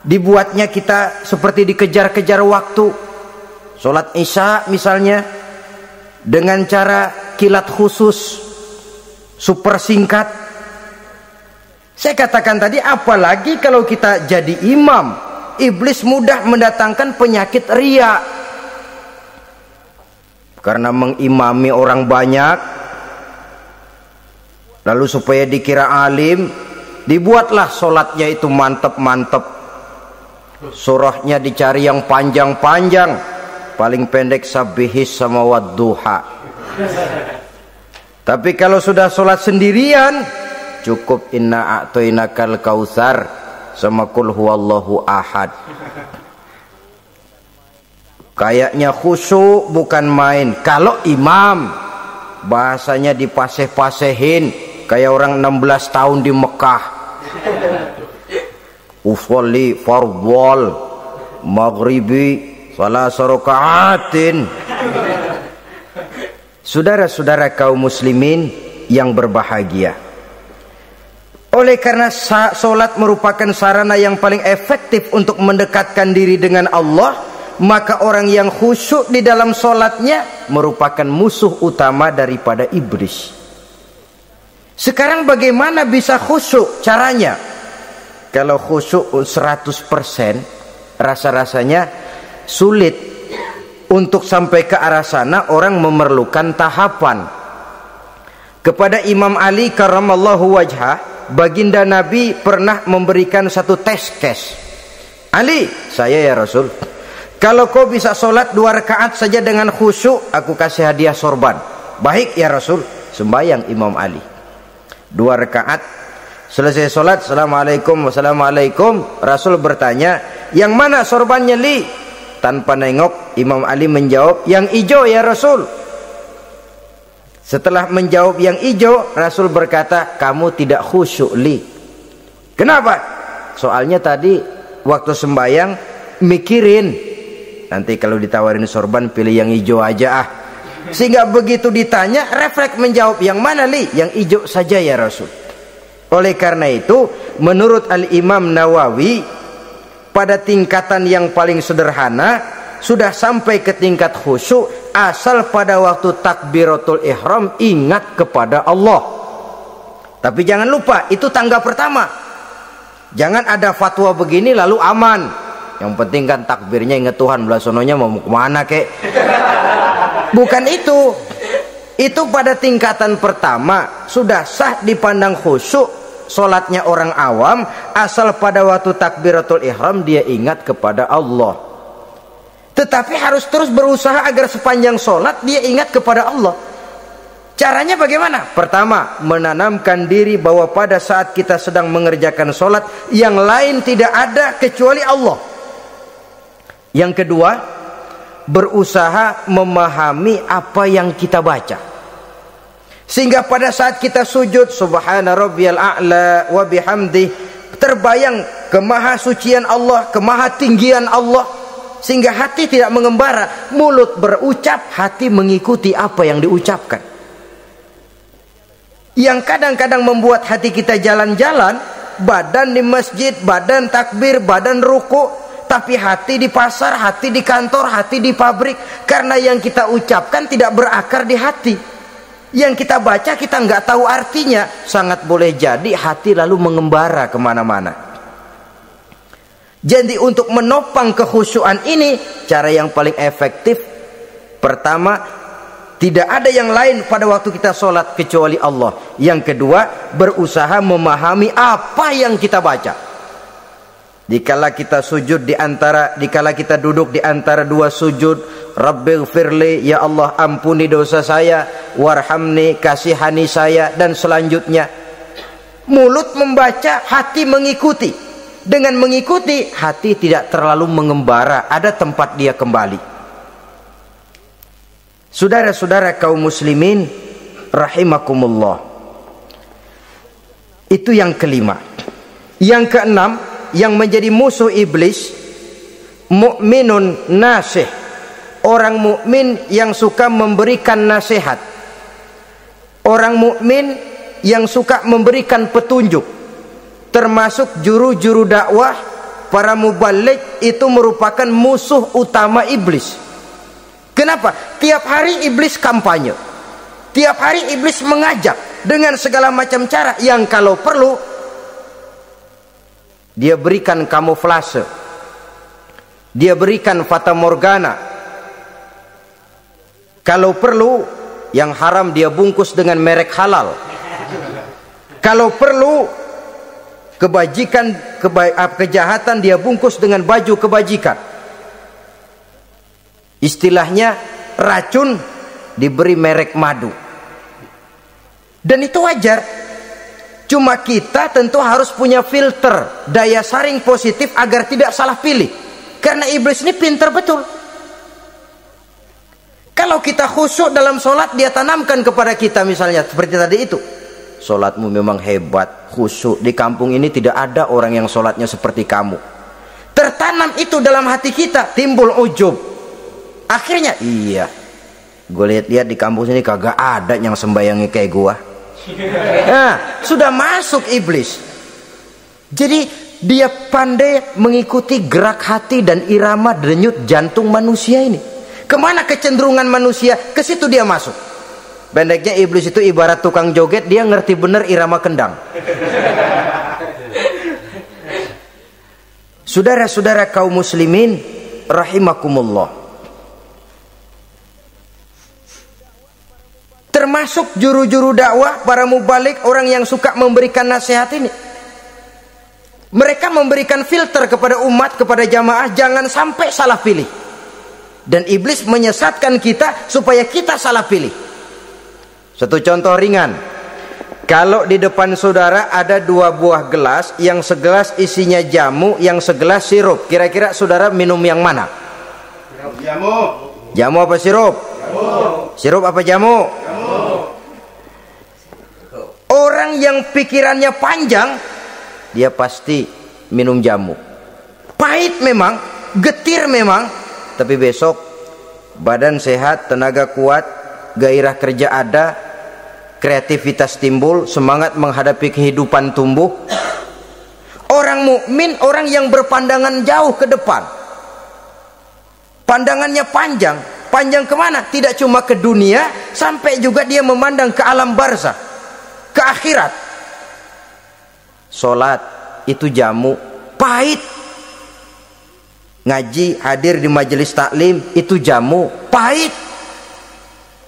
dibuatnya kita seperti dikejar-kejar waktu. Sholat isya misalnya dengan cara kilat khusus, super singkat. Saya katakan tadi, apalagi kalau kita jadi imam, iblis mudah mendatangkan penyakit riya. Karena mengimami orang banyak, lalu supaya dikira alim, dibuatlah sholatnya itu mantep-mantep. Surahnya dicari yang panjang-panjang, paling pendek sabihis sama wadduha. Tapi kalau sudah sholat sendirian, cukup inna a'toinakal kautsar sama kul huwallahu ahad. Kayaknya khusyuk bukan main. Kalau imam, bahasanya dipaseh-pasehin kayak orang 16 tahun di Mekah. Usolli fardhol maghribi salah sarokaatin. Saudara-saudara kaum muslimin yang berbahagia, oleh karena solat merupakan sarana yang paling efektif untuk mendekatkan diri dengan Allah, maka orang yang khusyuk di dalam solatnya merupakan musuh utama daripada iblis. Sekarang bagaimana bisa khusyuk? Caranya, kalau khusyuk 100%, rasa-rasanya sulit. Untuk sampai ke arah sana orang memerlukan tahapan. Kepada Imam Ali karramallahu wajhah, baginda Nabi pernah memberikan satu tes case. Ali, saya ya Rasul, kalau kau bisa sholat 2 rakaat saja dengan khusyuk, aku kasih hadiah sorban. Baik ya Rasul. Sembayang Imam Ali 2 rakaat, selesai sholat, assalamualaikum wassalamualaikum. Rasul bertanya, yang mana sorbannya Li? Tanpa nengok, Imam Ali menjawab, yang hijau ya Rasul. Setelah menjawab yang hijau, Rasul berkata, kamu tidak khusyuk Li. Kenapa? Soalnya tadi waktu sembahyang mikirin, nanti kalau ditawarin sorban pilih yang hijau aja ah. Sehingga begitu ditanya refleks menjawab, yang mana li? Yang hijau saja ya Rasul. Oleh karena itu menurut Al-Imam Nawawi, pada tingkatan yang paling sederhana sudah sampai ke tingkat khusyuk asal pada waktu takbiratul ihram ingat kepada Allah. Tapi jangan lupa itu tangga pertama. Jangan ada fatwa begini lalu aman. Yang penting kan takbirnya ingat Tuhan, belah sononya mau kemana kek. Bukan itu. Itu pada tingkatan pertama sudah sah dipandang khusyuk solatnya orang awam asal pada waktu takbiratul ihram dia ingat kepada Allah. Tetapi harus terus berusaha agar sepanjang solat dia ingat kepada Allah. Caranya bagaimana? Pertama, menanamkan diri bahwa pada saat kita sedang mengerjakan solat yang lain tidak ada kecuali Allah. Yang kedua, berusaha memahami apa yang kita baca, sehingga pada saat kita sujud subhana rabbiyal a'la wa bihamdi, terbayang kemahasucian Allah, kemahatinggian Allah, sehingga hati tidak mengembara, mulut berucap, hati mengikuti apa yang diucapkan. Yang kadang-kadang membuat hati kita jalan-jalan, badan di masjid, badan takbir, badan ruku, tapi hati di pasar, hati di kantor, hati di pabrik. Karena yang kita ucapkan tidak berakar di hati. Yang kita baca kita nggak tahu artinya. Sangat boleh jadi hati lalu mengembara kemana-mana. Jadi untuk menopang kekhusyuan ini, cara yang paling efektif, pertama, tidak ada yang lain pada waktu kita sholat kecuali Allah. Yang kedua, berusaha memahami apa yang kita baca. Dikala kita sujud dikala kita duduk di antara dua sujud, Rabbighfirli, ya Allah ampuni dosa saya, warhamni, kasihani saya, dan selanjutnya. Mulut membaca, hati mengikuti. Dengan mengikuti, hati tidak terlalu mengembara, ada tempat dia kembali. Saudara-saudara kaum muslimin rahimakumullah. Itu yang kelima. Yang keenam, yang menjadi musuh iblis, mukminun nasih. Orang mukmin yang suka memberikan nasihat. Orang mukmin yang suka memberikan petunjuk. Termasuk juru-juru dakwah, para mubaligh, itu merupakan musuh utama iblis. Kenapa? Tiap hari iblis kampanye. Tiap hari iblis mengajak dengan segala macam cara yang kalau perlu dia berikan kamuflase. Dia berikan fata morgana. Kalau perlu yang haram dia bungkus dengan merek halal. Kalau perlu kejahatan dia bungkus dengan baju kebajikan. Istilahnya racun diberi merek madu. Dan itu wajar. Cuma kita tentu harus punya filter, daya saring positif agar tidak salah pilih. Karena iblis ini pintar betul. Kalau kita khusyuk dalam sholat, dia tanamkan kepada kita misalnya seperti tadi itu. Sholatmu memang hebat, khusyuk. Di kampung ini tidak ada orang yang sholatnya seperti kamu. Tertanam itu dalam hati kita, timbul ujub. Akhirnya iya, gue lihat-lihat di kampus ini kagak ada yang sembayangnya kayak gua. Nah, sudah masuk iblis. Jadi dia pandai mengikuti gerak hati dan irama denyut jantung manusia ini. Kemana kecenderungan manusia, ke situ dia masuk. Pendeknya iblis itu ibarat tukang joget, dia ngerti bener irama kendang. Saudara-saudara kaum muslimin rahimakumullah. Termasuk juru-juru dakwah, para mubaligh, orang yang suka memberikan nasihat ini. Mereka memberikan filter kepada umat, kepada jamaah, jangan sampai salah pilih. Dan iblis menyesatkan kita supaya kita salah pilih. Satu contoh ringan. Kalau di depan saudara ada dua buah gelas, yang segelas isinya jamu, yang segelas sirup. Kira-kira saudara minum yang mana? Jamu. Jamu apa sirup? Jamu. Sirup apa jamu? Jamu. Orang yang pikirannya panjang, dia pasti minum jamu. Pahit memang, getir memang, tapi besok badan sehat, tenaga kuat, gairah kerja ada, kreativitas timbul, semangat menghadapi kehidupan tumbuh. Orang mukmin, orang yang berpandangan jauh ke depan, pandangannya panjang. Panjang kemana? Tidak cuma ke dunia, sampai juga dia memandang ke alam barzakh, ke akhirat. Sholat itu jamu, pahit. Ngaji, hadir di majelis taklim itu jamu, pahit.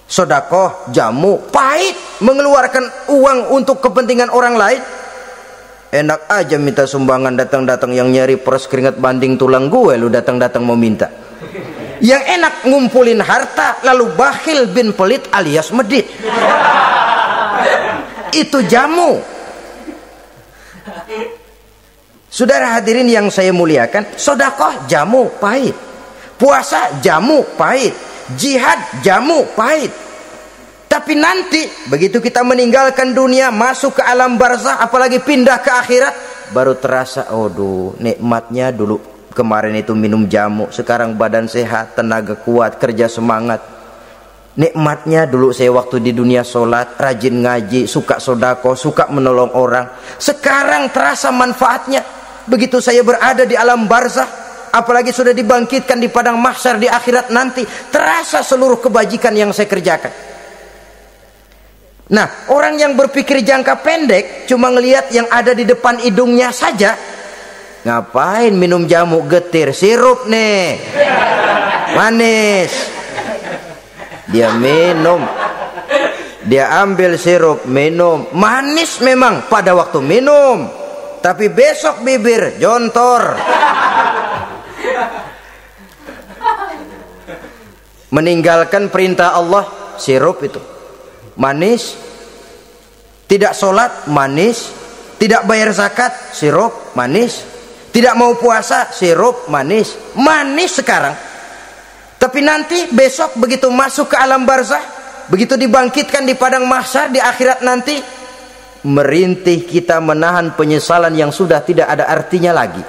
Sedekah jamu, pahit. Mengeluarkan uang untuk kepentingan orang lain, enak aja minta sumbangan, datang-datang yang nyari peres keringat banding tulang gue, lu datang-datang mau minta. Yang enak ngumpulin harta lalu bakhil bin pelit alias medit. Itu jamu. Saudara hadirin yang saya muliakan, sedekah jamu, pahit. Puasa jamu, pahit. Jihad jamu, pahit. Tapi nanti begitu kita meninggalkan dunia, masuk ke alam barzakh, apalagi pindah ke akhirat, baru terasa, aduh, nikmatnya dulu kemarin itu minum jamu, sekarang badan sehat, tenaga kuat, kerja semangat. Nikmatnya dulu saya waktu di dunia sholat, rajin ngaji, suka sodako, suka menolong orang. Sekarang terasa manfaatnya. Begitu saya berada di alam barzakh, apalagi sudah dibangkitkan di padang mahsyar di akhirat nanti, terasa seluruh kebajikan yang saya kerjakan. Nah, orang yang berpikir jangka pendek, cuma ngelihat yang ada di depan hidungnya saja, ngapain minum jamu getir, sirup nih manis, dia minum, dia ambil sirup, minum, manis memang pada waktu minum, tapi besok bibir jontor. Meninggalkan perintah Allah, sirup itu manis. Tidak sholat, manis. Tidak bayar zakat, sirup, manis. Tidak mau puasa, sirup, manis. Manis sekarang. Tapi nanti besok begitu masuk ke alam barzakh, begitu dibangkitkan di padang mahsyar di akhirat nanti, merintih kita menahan penyesalan yang sudah tidak ada artinya lagi.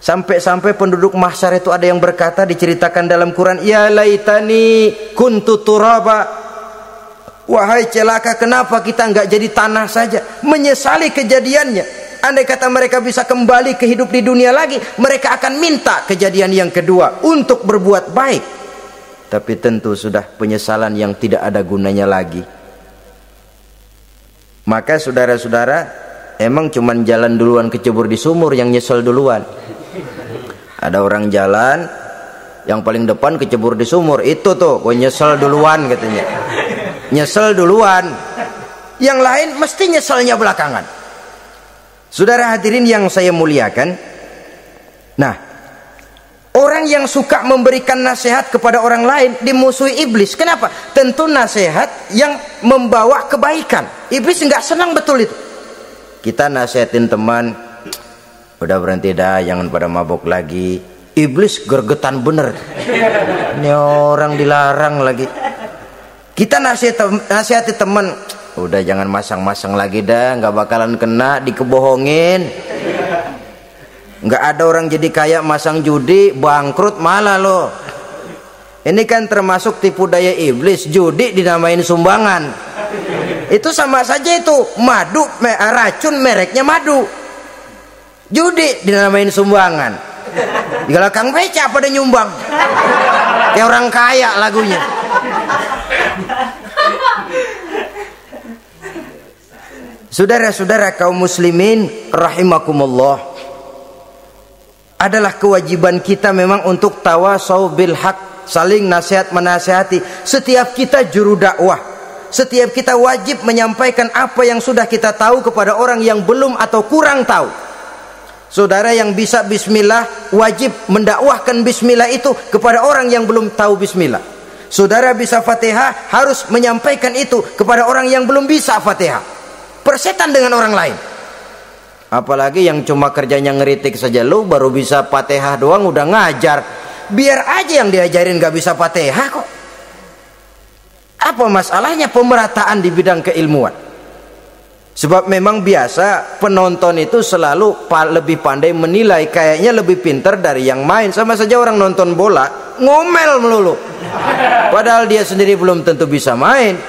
Sampai-sampai penduduk mahsyar itu ada yang berkata, diceritakan dalam Quran, ya laitani kuntu turaba. Wahai celaka, kenapa kita enggak jadi tanah saja? Menyesali kejadiannya. Andai kata mereka bisa kembali ke hidup di dunia lagi, mereka akan minta kejadian yang kedua untuk berbuat baik. Tapi tentu sudah penyesalan yang tidak ada gunanya lagi. Maka saudara-saudara, emang cuman jalan duluan kecebur di sumur yang nyesel duluan. Ada orang jalan, yang paling depan kecebur di sumur, itu tuh gue nyesel duluan katanya. Nyesel duluan. Yang lain mesti nyeselnya belakangan. Saudara hadirin yang saya muliakan, nah, orang yang suka memberikan nasihat kepada orang lain dimusuhi iblis. Kenapa? Tentu nasihat yang membawa kebaikan. Iblis nggak senang betul itu. Kita nasihatin teman, udah berhenti dah, jangan pada mabok lagi. Iblis gergetan bener. Ini orang dilarang lagi. Kita nasihati teman, udah jangan masang-masang lagi dah, nggak bakalan kena, dikebohongin. Nggak ada orang jadi kaya masang judi, bangkrut malah loh. Ini kan termasuk tipu daya iblis, judi dinamain sumbangan. Itu sama saja itu, madu, racun mereknya madu. Judi dinamain sumbangan. Di belakang beca pada nyumbang. Kayak orang kaya lagunya. Saudara-saudara kaum muslimin rahimakumullah, adalah kewajiban kita memang untuk tawasau bil haq, saling nasihat menasihati. Setiap kita juru dakwah, setiap kita wajib menyampaikan apa yang sudah kita tahu kepada orang yang belum atau kurang tahu. Saudara yang bisa bismillah wajib mendakwahkan bismillah itu kepada orang yang belum tahu bismillah. Saudara bisa Fatihah harus menyampaikan itu kepada orang yang belum bisa Fatihah. Persetan dengan orang lain. Apalagi yang cuma kerjanya ngeritik saja, lu baru bisa Fatihah doang udah ngajar. Biar aja yang diajarin gak bisa Fatihah kok. Apa masalahnya pemerataan di bidang keilmuan? Sebab memang biasa penonton itu selalu lebih pandai menilai, kayaknya lebih pintar dari yang main. Sama saja orang nonton bola ngomel melulu, padahal dia sendiri belum tentu bisa main.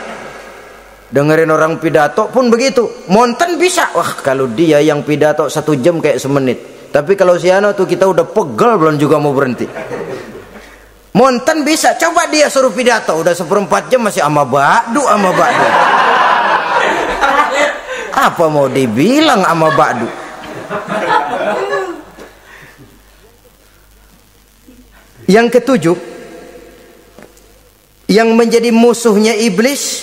Dengerin orang pidato pun begitu, monten bisa. Wah, kalau dia yang pidato 1 jam kayak semenit. Tapi kalau si Ano tuh kita udah pegel belum juga mau berhenti. Monten bisa, coba dia suruh pidato udah 1/4 jam masih ama ba'du. Apa mau dibilang ama ba'du? Yang ketujuh, yang menjadi musuhnya iblis,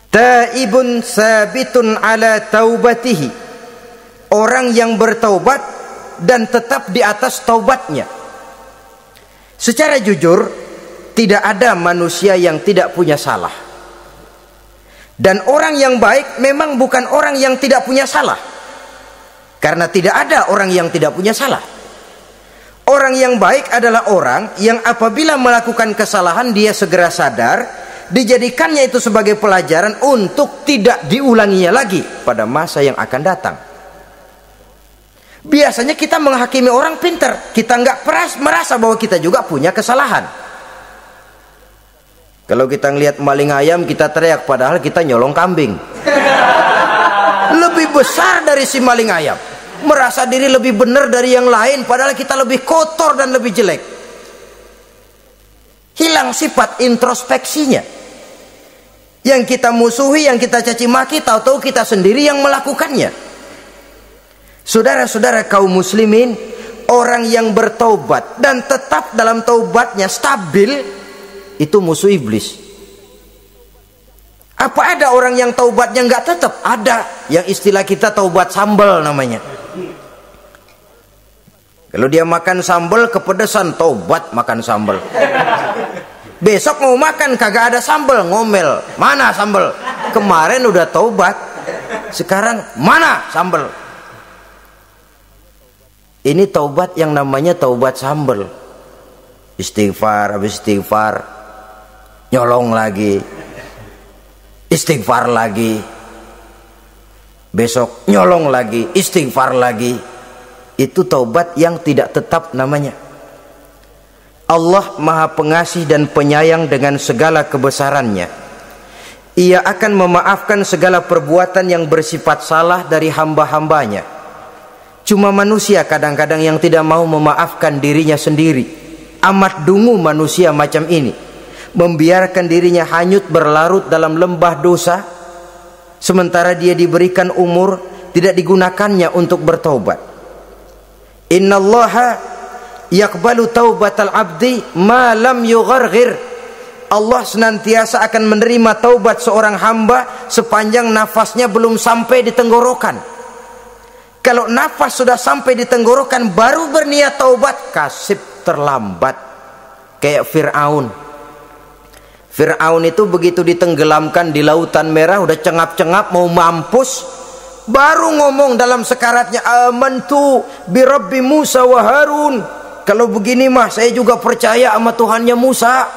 taibun sabitun ala taubatihi, orang yang bertaubat dan tetap di atas taubatnya. Secara jujur, tidak ada manusia yang tidak punya salah. Dan orang yang baik memang bukan orang yang tidak punya salah. Karena tidak ada orang yang tidak punya salah. Orang yang baik adalah orang yang apabila melakukan kesalahan dia segera sadar, dijadikannya itu sebagai pelajaran untuk tidak diulanginya lagi pada masa yang akan datang. Biasanya kita menghakimi orang pintar, kita nggak merasa bahwa kita juga punya kesalahan. Kalau kita ngelihat maling ayam kita teriak, padahal kita nyolong kambing. Lebih besar dari si maling ayam, merasa diri lebih benar dari yang lain, padahal kita lebih kotor dan lebih jelek. Hilang sifat introspeksinya. Yang kita musuhi, yang kita caci maki, tahu-tahu kita sendiri yang melakukannya. Saudara-saudara kaum muslimin, orang yang bertaubat dan tetap dalam taubatnya stabil, itu musuh iblis. Apa ada orang yang taubatnya nggak tetap? Ada, yang istilah kita taubat sambal namanya. Kalau dia makan sambal kepedesan, taubat makan sambal. Besok mau makan kagak ada sambal, ngomel. Mana sambal? Kemarin udah taubat, sekarang mana sambal? Ini taubat yang namanya taubat sambal. Istighfar, habis istighfar nyolong lagi, istighfar lagi, besok nyolong lagi, istighfar lagi. Itu taubat yang tidak tetap namanya. Allah Maha Pengasih dan Penyayang dengan segala kebesarannya. Ia akan memaafkan segala perbuatan yang bersifat salah dari hamba-hambanya. Cuma manusia kadang-kadang yang tidak mau memaafkan dirinya sendiri. Amat dungu manusia macam ini, membiarkan dirinya hanyut berlarut dalam lembah dosa, sementara dia diberikan umur tidak digunakannya untuk bertaubat. Innallaha yaqbalu taubatal abdi ma lam yugharghir. Allah senantiasa akan menerima taubat seorang hamba sepanjang nafasnya belum sampai di tenggorokan. Kalau nafas sudah sampai di tenggorokan baru berniat taubat, kasib terlambat. Kayak Fir'aun. Fir'aun itu begitu ditenggelamkan di lautan merah, udah cengap-cengap mau mampus, baru ngomong dalam sekaratnya, amantu bi Rabbi Musa wa Harun. Kalau begini mah saya juga percaya sama Tuhannya Musa.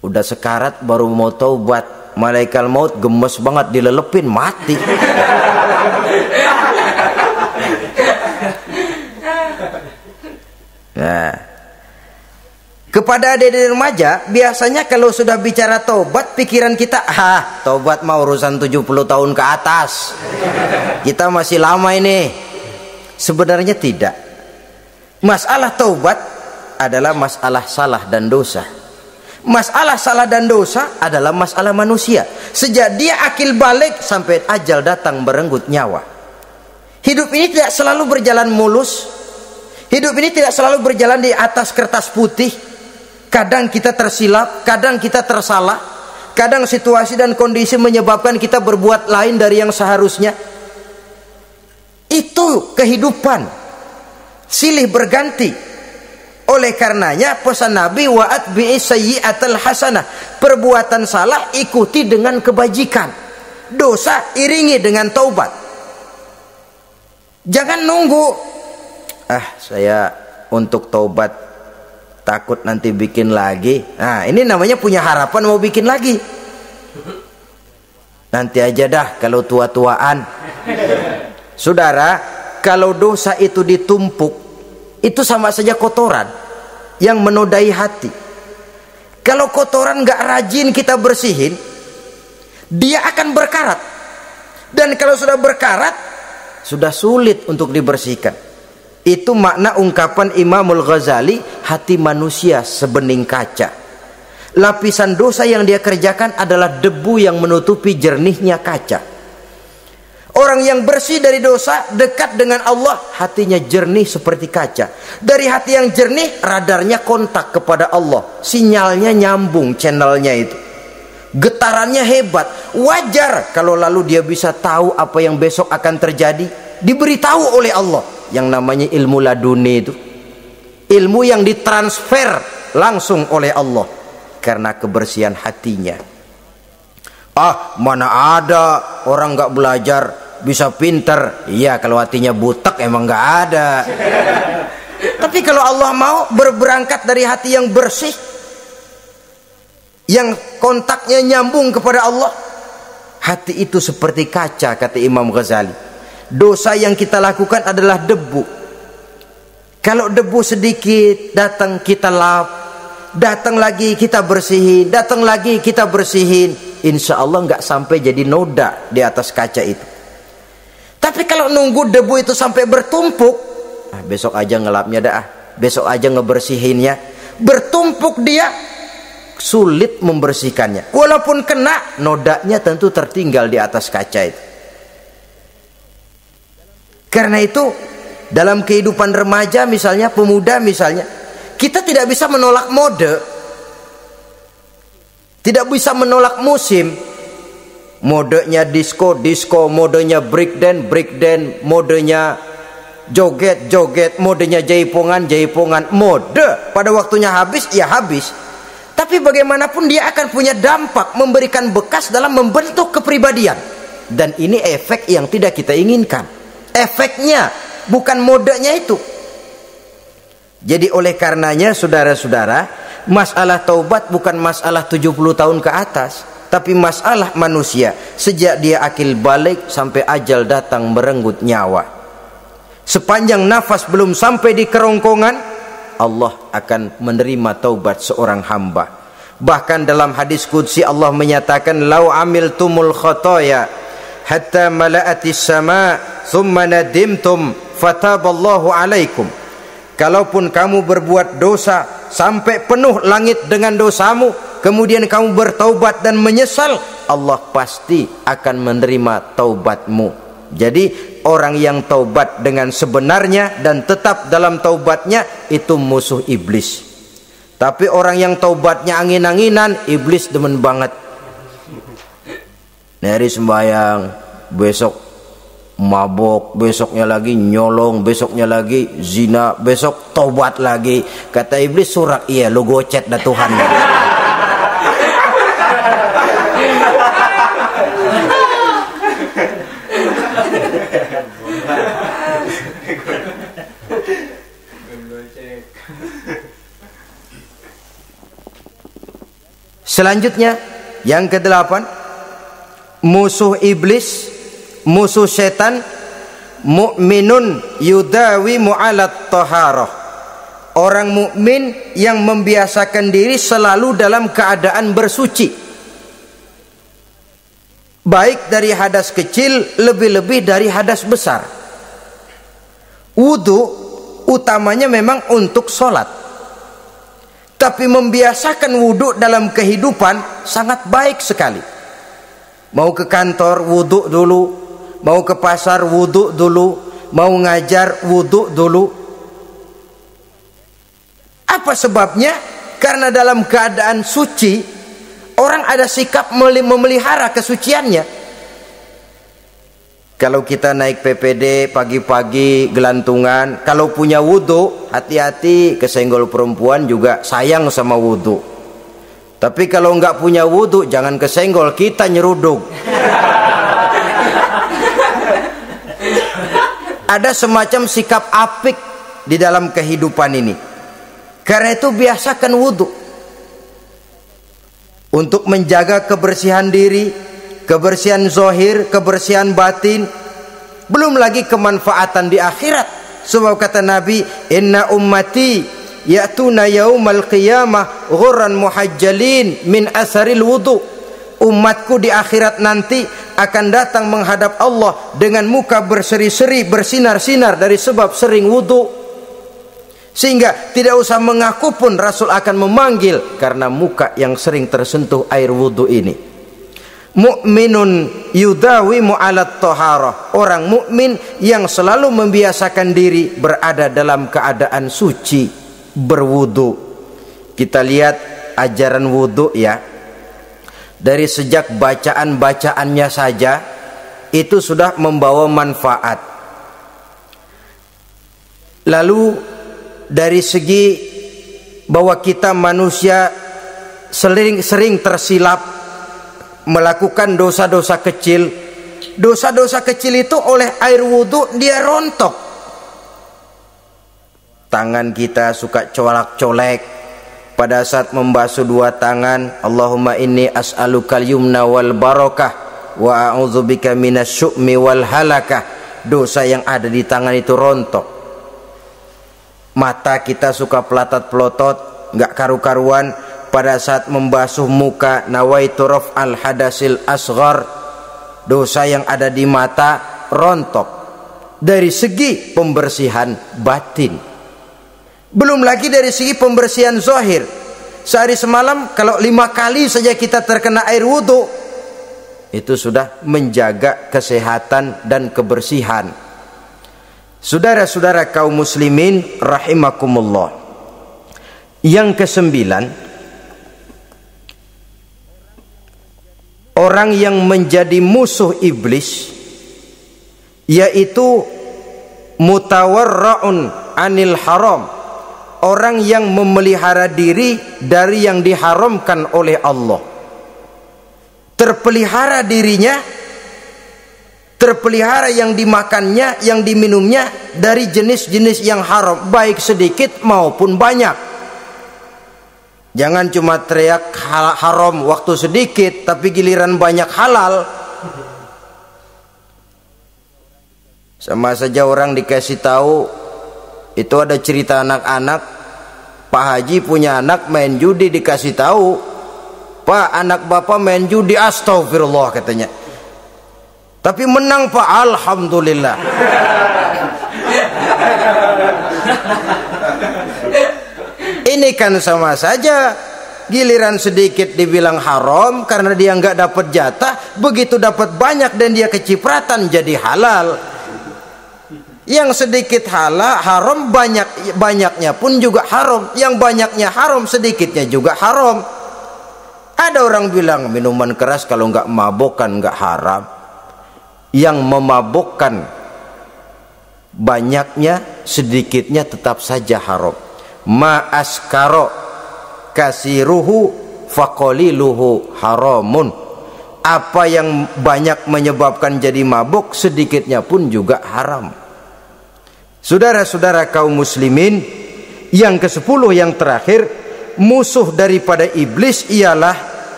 Udah sekarat baru mau taubat, malaikat maut gemes banget, dilelepin, mati. Nah, kepada adik-adik remaja, biasanya kalau sudah bicara taubat, pikiran kita, taubat mau urusan 70 tahun ke atas. Kita masih lama ini. Sebenarnya tidak. Masalah taubat adalah masalah salah dan dosa. Masalah salah dan dosa adalah masalah manusia. Sejak dia akil balik sampai ajal datang berenggut nyawa. Hidup ini tidak selalu berjalan mulus. Hidup ini tidak selalu berjalan di atas kertas putih. Kadang kita tersilap, kadang kita tersalah, kadang situasi dan kondisi menyebabkan kita berbuat lain dari yang seharusnya. Itu kehidupan, silih berganti. Oleh karenanya pesan Nabi, wa'at bi'is sayyi'atal hasanah, perbuatan salah ikuti dengan kebajikan, dosa iringi dengan taubat. Jangan nunggu, saya untuk taubat takut nanti bikin lagi. Nah, ini namanya punya harapan mau bikin lagi. Nanti aja dah kalau tua-tuaan. Saudara, kalau dosa itu ditumpuk, itu sama saja kotoran yang menodai hati. Kalau kotoran nggak rajin kita bersihin, dia akan berkarat. Dan kalau sudah berkarat, sudah sulit untuk dibersihkan. Itu makna ungkapan Imamul Ghazali, hati manusia sebening kaca. Lapisan dosa yang dia kerjakan adalah debu yang menutupi jernihnya kaca. Orang yang bersih dari dosa, dekat dengan Allah, hatinya jernih seperti kaca. Dari hati yang jernih, radarnya kontak kepada Allah. Sinyalnya nyambung channelnya itu. Getarannya hebat. Wajar kalau lalu dia bisa tahu apa yang besok akan terjadi. Diberitahu oleh Allah. Yang namanya ilmu laduni itu. Ilmu yang ditransfer langsung oleh Allah. Karena kebersihan hatinya. Ah, mana ada orang nggak belajar bisa pinter. Iya, kalau hatinya butek emang nggak ada. Tapi kalau Allah mau berberangkat dari hati yang bersih, yang kontaknya nyambung kepada Allah, hati itu seperti kaca, kata Imam Ghazali. Dosa yang kita lakukan adalah debu. Kalau debu sedikit datang kita lap, datang lagi kita bersihin, datang lagi kita bersihin, insya Allah nggak sampai jadi noda di atas kaca itu. Tapi kalau nunggu debu itu sampai bertumpuk, besok aja ngelapnya dah, besok aja ngebersihinnya, bertumpuk dia, sulit membersihkannya. Walaupun kena, nodanya tentu tertinggal di atas kaca itu. Karena itu dalam kehidupan remaja misalnya, pemuda misalnya, kita tidak bisa menolak mode, tidak bisa menolak musim. Modenya disco, modenya breakdance, modenya joget, modenya jaipongan. Mode pada waktunya habis, ya habis. Tapi bagaimanapun dia akan punya dampak, memberikan bekas dalam membentuk kepribadian. Dan ini efek yang tidak kita inginkan. Efeknya, bukan modenya itu. Jadi oleh karenanya saudara-saudara, masalah taubat bukan masalah 70 tahun ke atas, tapi masalah manusia sejak dia akil balik sampai ajal datang merenggut nyawa. Sepanjang nafas belum sampai di kerongkongan, Allah akan menerima taubat seorang hamba. Bahkan dalam hadis qudsi Allah menyatakan, lau amiltumul khotoya hatta mala'atis sama thumma nadimtum fataballahu alaikum. Kalaupun kamu berbuat dosa sampai penuh langit dengan dosamu, kemudian kamu bertaubat dan menyesal, Allah pasti akan menerima taubatmu. Jadi orang yang taubat dengan sebenarnya dan tetap dalam taubatnya, itu musuh iblis. Tapi orang yang taubatnya angin-anginan, iblis demen banget. Hari sembahyang, besok mabok, besoknya lagi nyolong, besoknya lagi zina, besok taubat lagi. Kata iblis, surak, iya lu gocet dah Tuhan. Selanjutnya yang ke-8, musuh iblis, musuh setan, mukminun yudawi mu'alat taharah. Orang mukmin yang membiasakan diri selalu dalam keadaan bersuci, baik dari hadas kecil, lebih-lebih dari hadas besar. Wudu utamanya memang untuk sholat, tapi membiasakan wudu dalam kehidupan sangat baik sekali. Mau ke kantor wudu dulu, mau ke pasar wudu dulu, mau ngajar wudu dulu. Apa sebabnya? Karena dalam keadaan suci, orang ada sikap memelihara kesuciannya. Kalau kita naik PPD pagi-pagi gelantungan, kalau punya wudu, hati-hati kesenggol perempuan juga sayang sama wudu. Tapi kalau nggak punya wudu, jangan kesenggol, kita nyeruduk. Ada semacam sikap apik di dalam kehidupan ini. Karena itu biasakan wudhu untuk menjaga kebersihan diri, kebersihan zahir, kebersihan batin, belum lagi kemanfaatan di akhirat. Sebab kata Nabi, inna ummati ya'tuna yaumal qiyamah ghurran muhajjalin min asharil wudu. Umatku di akhirat nanti akan datang menghadap Allah dengan muka berseri-seri, bersinar-sinar dari sebab sering wudu. Sehingga tidak usah mengaku pun Rasul akan memanggil karena muka yang sering tersentuh air wudu ini. Mu'minun yudawimu alat toharoh. Orang mukmin yang selalu membiasakan diri berada dalam keadaan suci, berwudu. Kita lihat ajaran wudu ya, dari sejak bacaan-bacaannya saja itu sudah membawa manfaat. Lalu dari segi bahwa kita manusia sering tersilap melakukan dosa-dosa kecil. Dosa-dosa kecil itu oleh air wudhu dia rontok. Tangan kita suka colak-colek pada saat membasuh dua tangan. Allahumma inni as'alukal yumna wal barakah wa a'udzubika minasyu'mi wal halakah. Dosa yang ada di tangan itu rontok. Mata kita suka pelatat-pelotot, nggak karu-karuan. Pada saat membasuh muka, nawaitu raf'al hadasil asghar, dosa yang ada di mata rontok. Dari segi pembersihan batin, belum lagi dari segi pembersihan zahir. Sehari semalam kalau 5 kali saja kita terkena air wudu, itu sudah menjaga kesehatan dan kebersihan. Saudara-saudara kaum muslimin rahimakumullah. Yang ke-9, orang yang menjadi musuh iblis yaitu mutawarra'un anil haram. Orang yang memelihara diri dari yang diharamkan oleh Allah. Terpelihara dirinya, terpelihara yang dimakannya, yang diminumnya dari jenis-jenis yang haram, baik sedikit maupun banyak. Jangan cuma teriak haram waktu sedikit, tapi giliran banyak halal. Sama saja orang dikasih tahu, itu ada cerita anak-anak, Pak Haji punya anak main judi, dikasih tahu, Pak, anak bapak main judi, astagfirullah katanya. Tapi menang Pak, alhamdulillah. Ini kan sama saja, giliran sedikit dibilang haram karena dia nggak dapat jatah, begitu dapat banyak dan dia kecipratan jadi halal. Yang sedikit haram, banyaknya pun juga haram. Yang banyaknya haram, sedikitnya juga haram. Ada orang bilang minuman keras kalau nggak mabok kan nggak haram. Yang memabokkan banyaknya, sedikitnya tetap saja haram. Ma askaro kasiruhu faqaliluhu haramun. Apa yang banyak menyebabkan jadi mabuk, sedikitnya pun juga haram. Saudara-saudara kaum muslimin, yang ke-10 yang terakhir, musuh daripada iblis ialah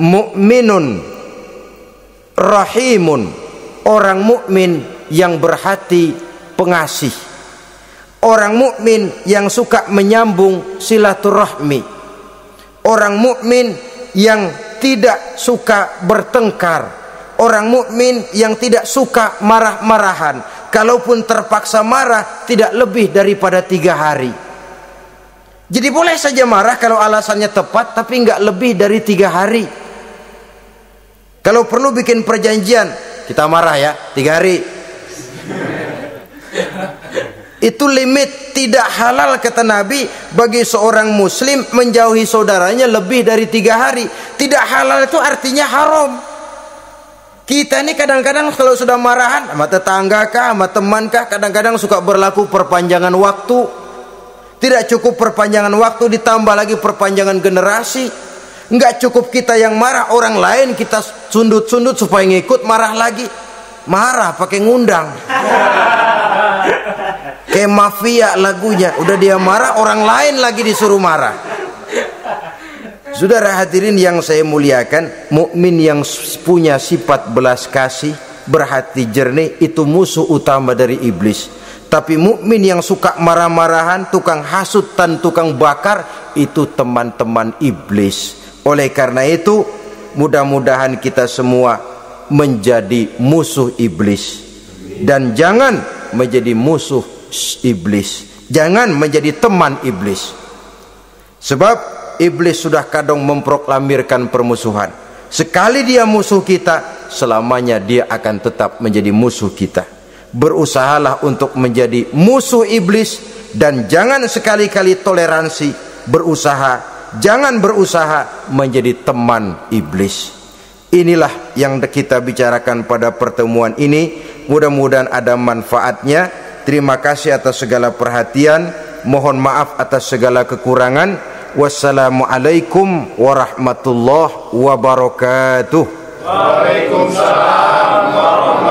mukminun rahimun. Orang mukmin yang berhati pengasih. Orang mukmin yang suka menyambung silaturahmi. Orang mukmin yang tidak suka bertengkar. Orang mukmin yang tidak suka marah-marahan. Kalaupun terpaksa marah, tidak lebih daripada 3 hari. Jadi boleh saja marah kalau alasannya tepat, tapi nggak lebih dari 3 hari. Kalau perlu bikin perjanjian, kita marah ya 3 hari. Itu limit. Tidak halal kata Nabi bagi seorang muslim menjauhi saudaranya lebih dari 3 hari. Tidak halal itu artinya haram. Kita ini kadang-kadang kalau sudah marahan sama tetangga kah, sama teman kah, kadang-kadang suka berlaku perpanjangan waktu. Tidak cukup perpanjangan waktu, ditambah lagi perpanjangan generasi. Enggak cukup kita yang marah, orang lain kita sundut-sundut supaya ngikut marah lagi. Marah pakai ngundang. Kayak mafia lagunya. Udah dia marah, orang lain lagi disuruh marah. Saudara hadirin yang saya muliakan, mukmin yang punya sifat belas kasih, berhati jernih, itu musuh utama dari iblis. Tapi mukmin yang suka marah-marahan, tukang hasut dan tukang bakar, itu teman-teman iblis. Oleh karena itu, mudah-mudahan kita semua menjadi musuh iblis. Dan jangan menjadi musuh iblis. Jangan menjadi teman iblis. Sebab iblis sudah kadang memproklamirkan permusuhan. Sekali dia musuh kita, selamanya dia akan tetap menjadi musuh kita. Berusahalah untuk menjadi musuh iblis, dan jangan sekali-kali toleransi. Jangan berusaha menjadi teman iblis. Inilah yang kita bicarakan pada pertemuan ini. Mudah-mudahan ada manfaatnya. Terima kasih atas segala perhatian. Mohon maaf atas segala kekurangan. Wassalamualaikum warahmatullahi wabarakatuh. Waalaikumsalam warahmatullahi wabarakatuh.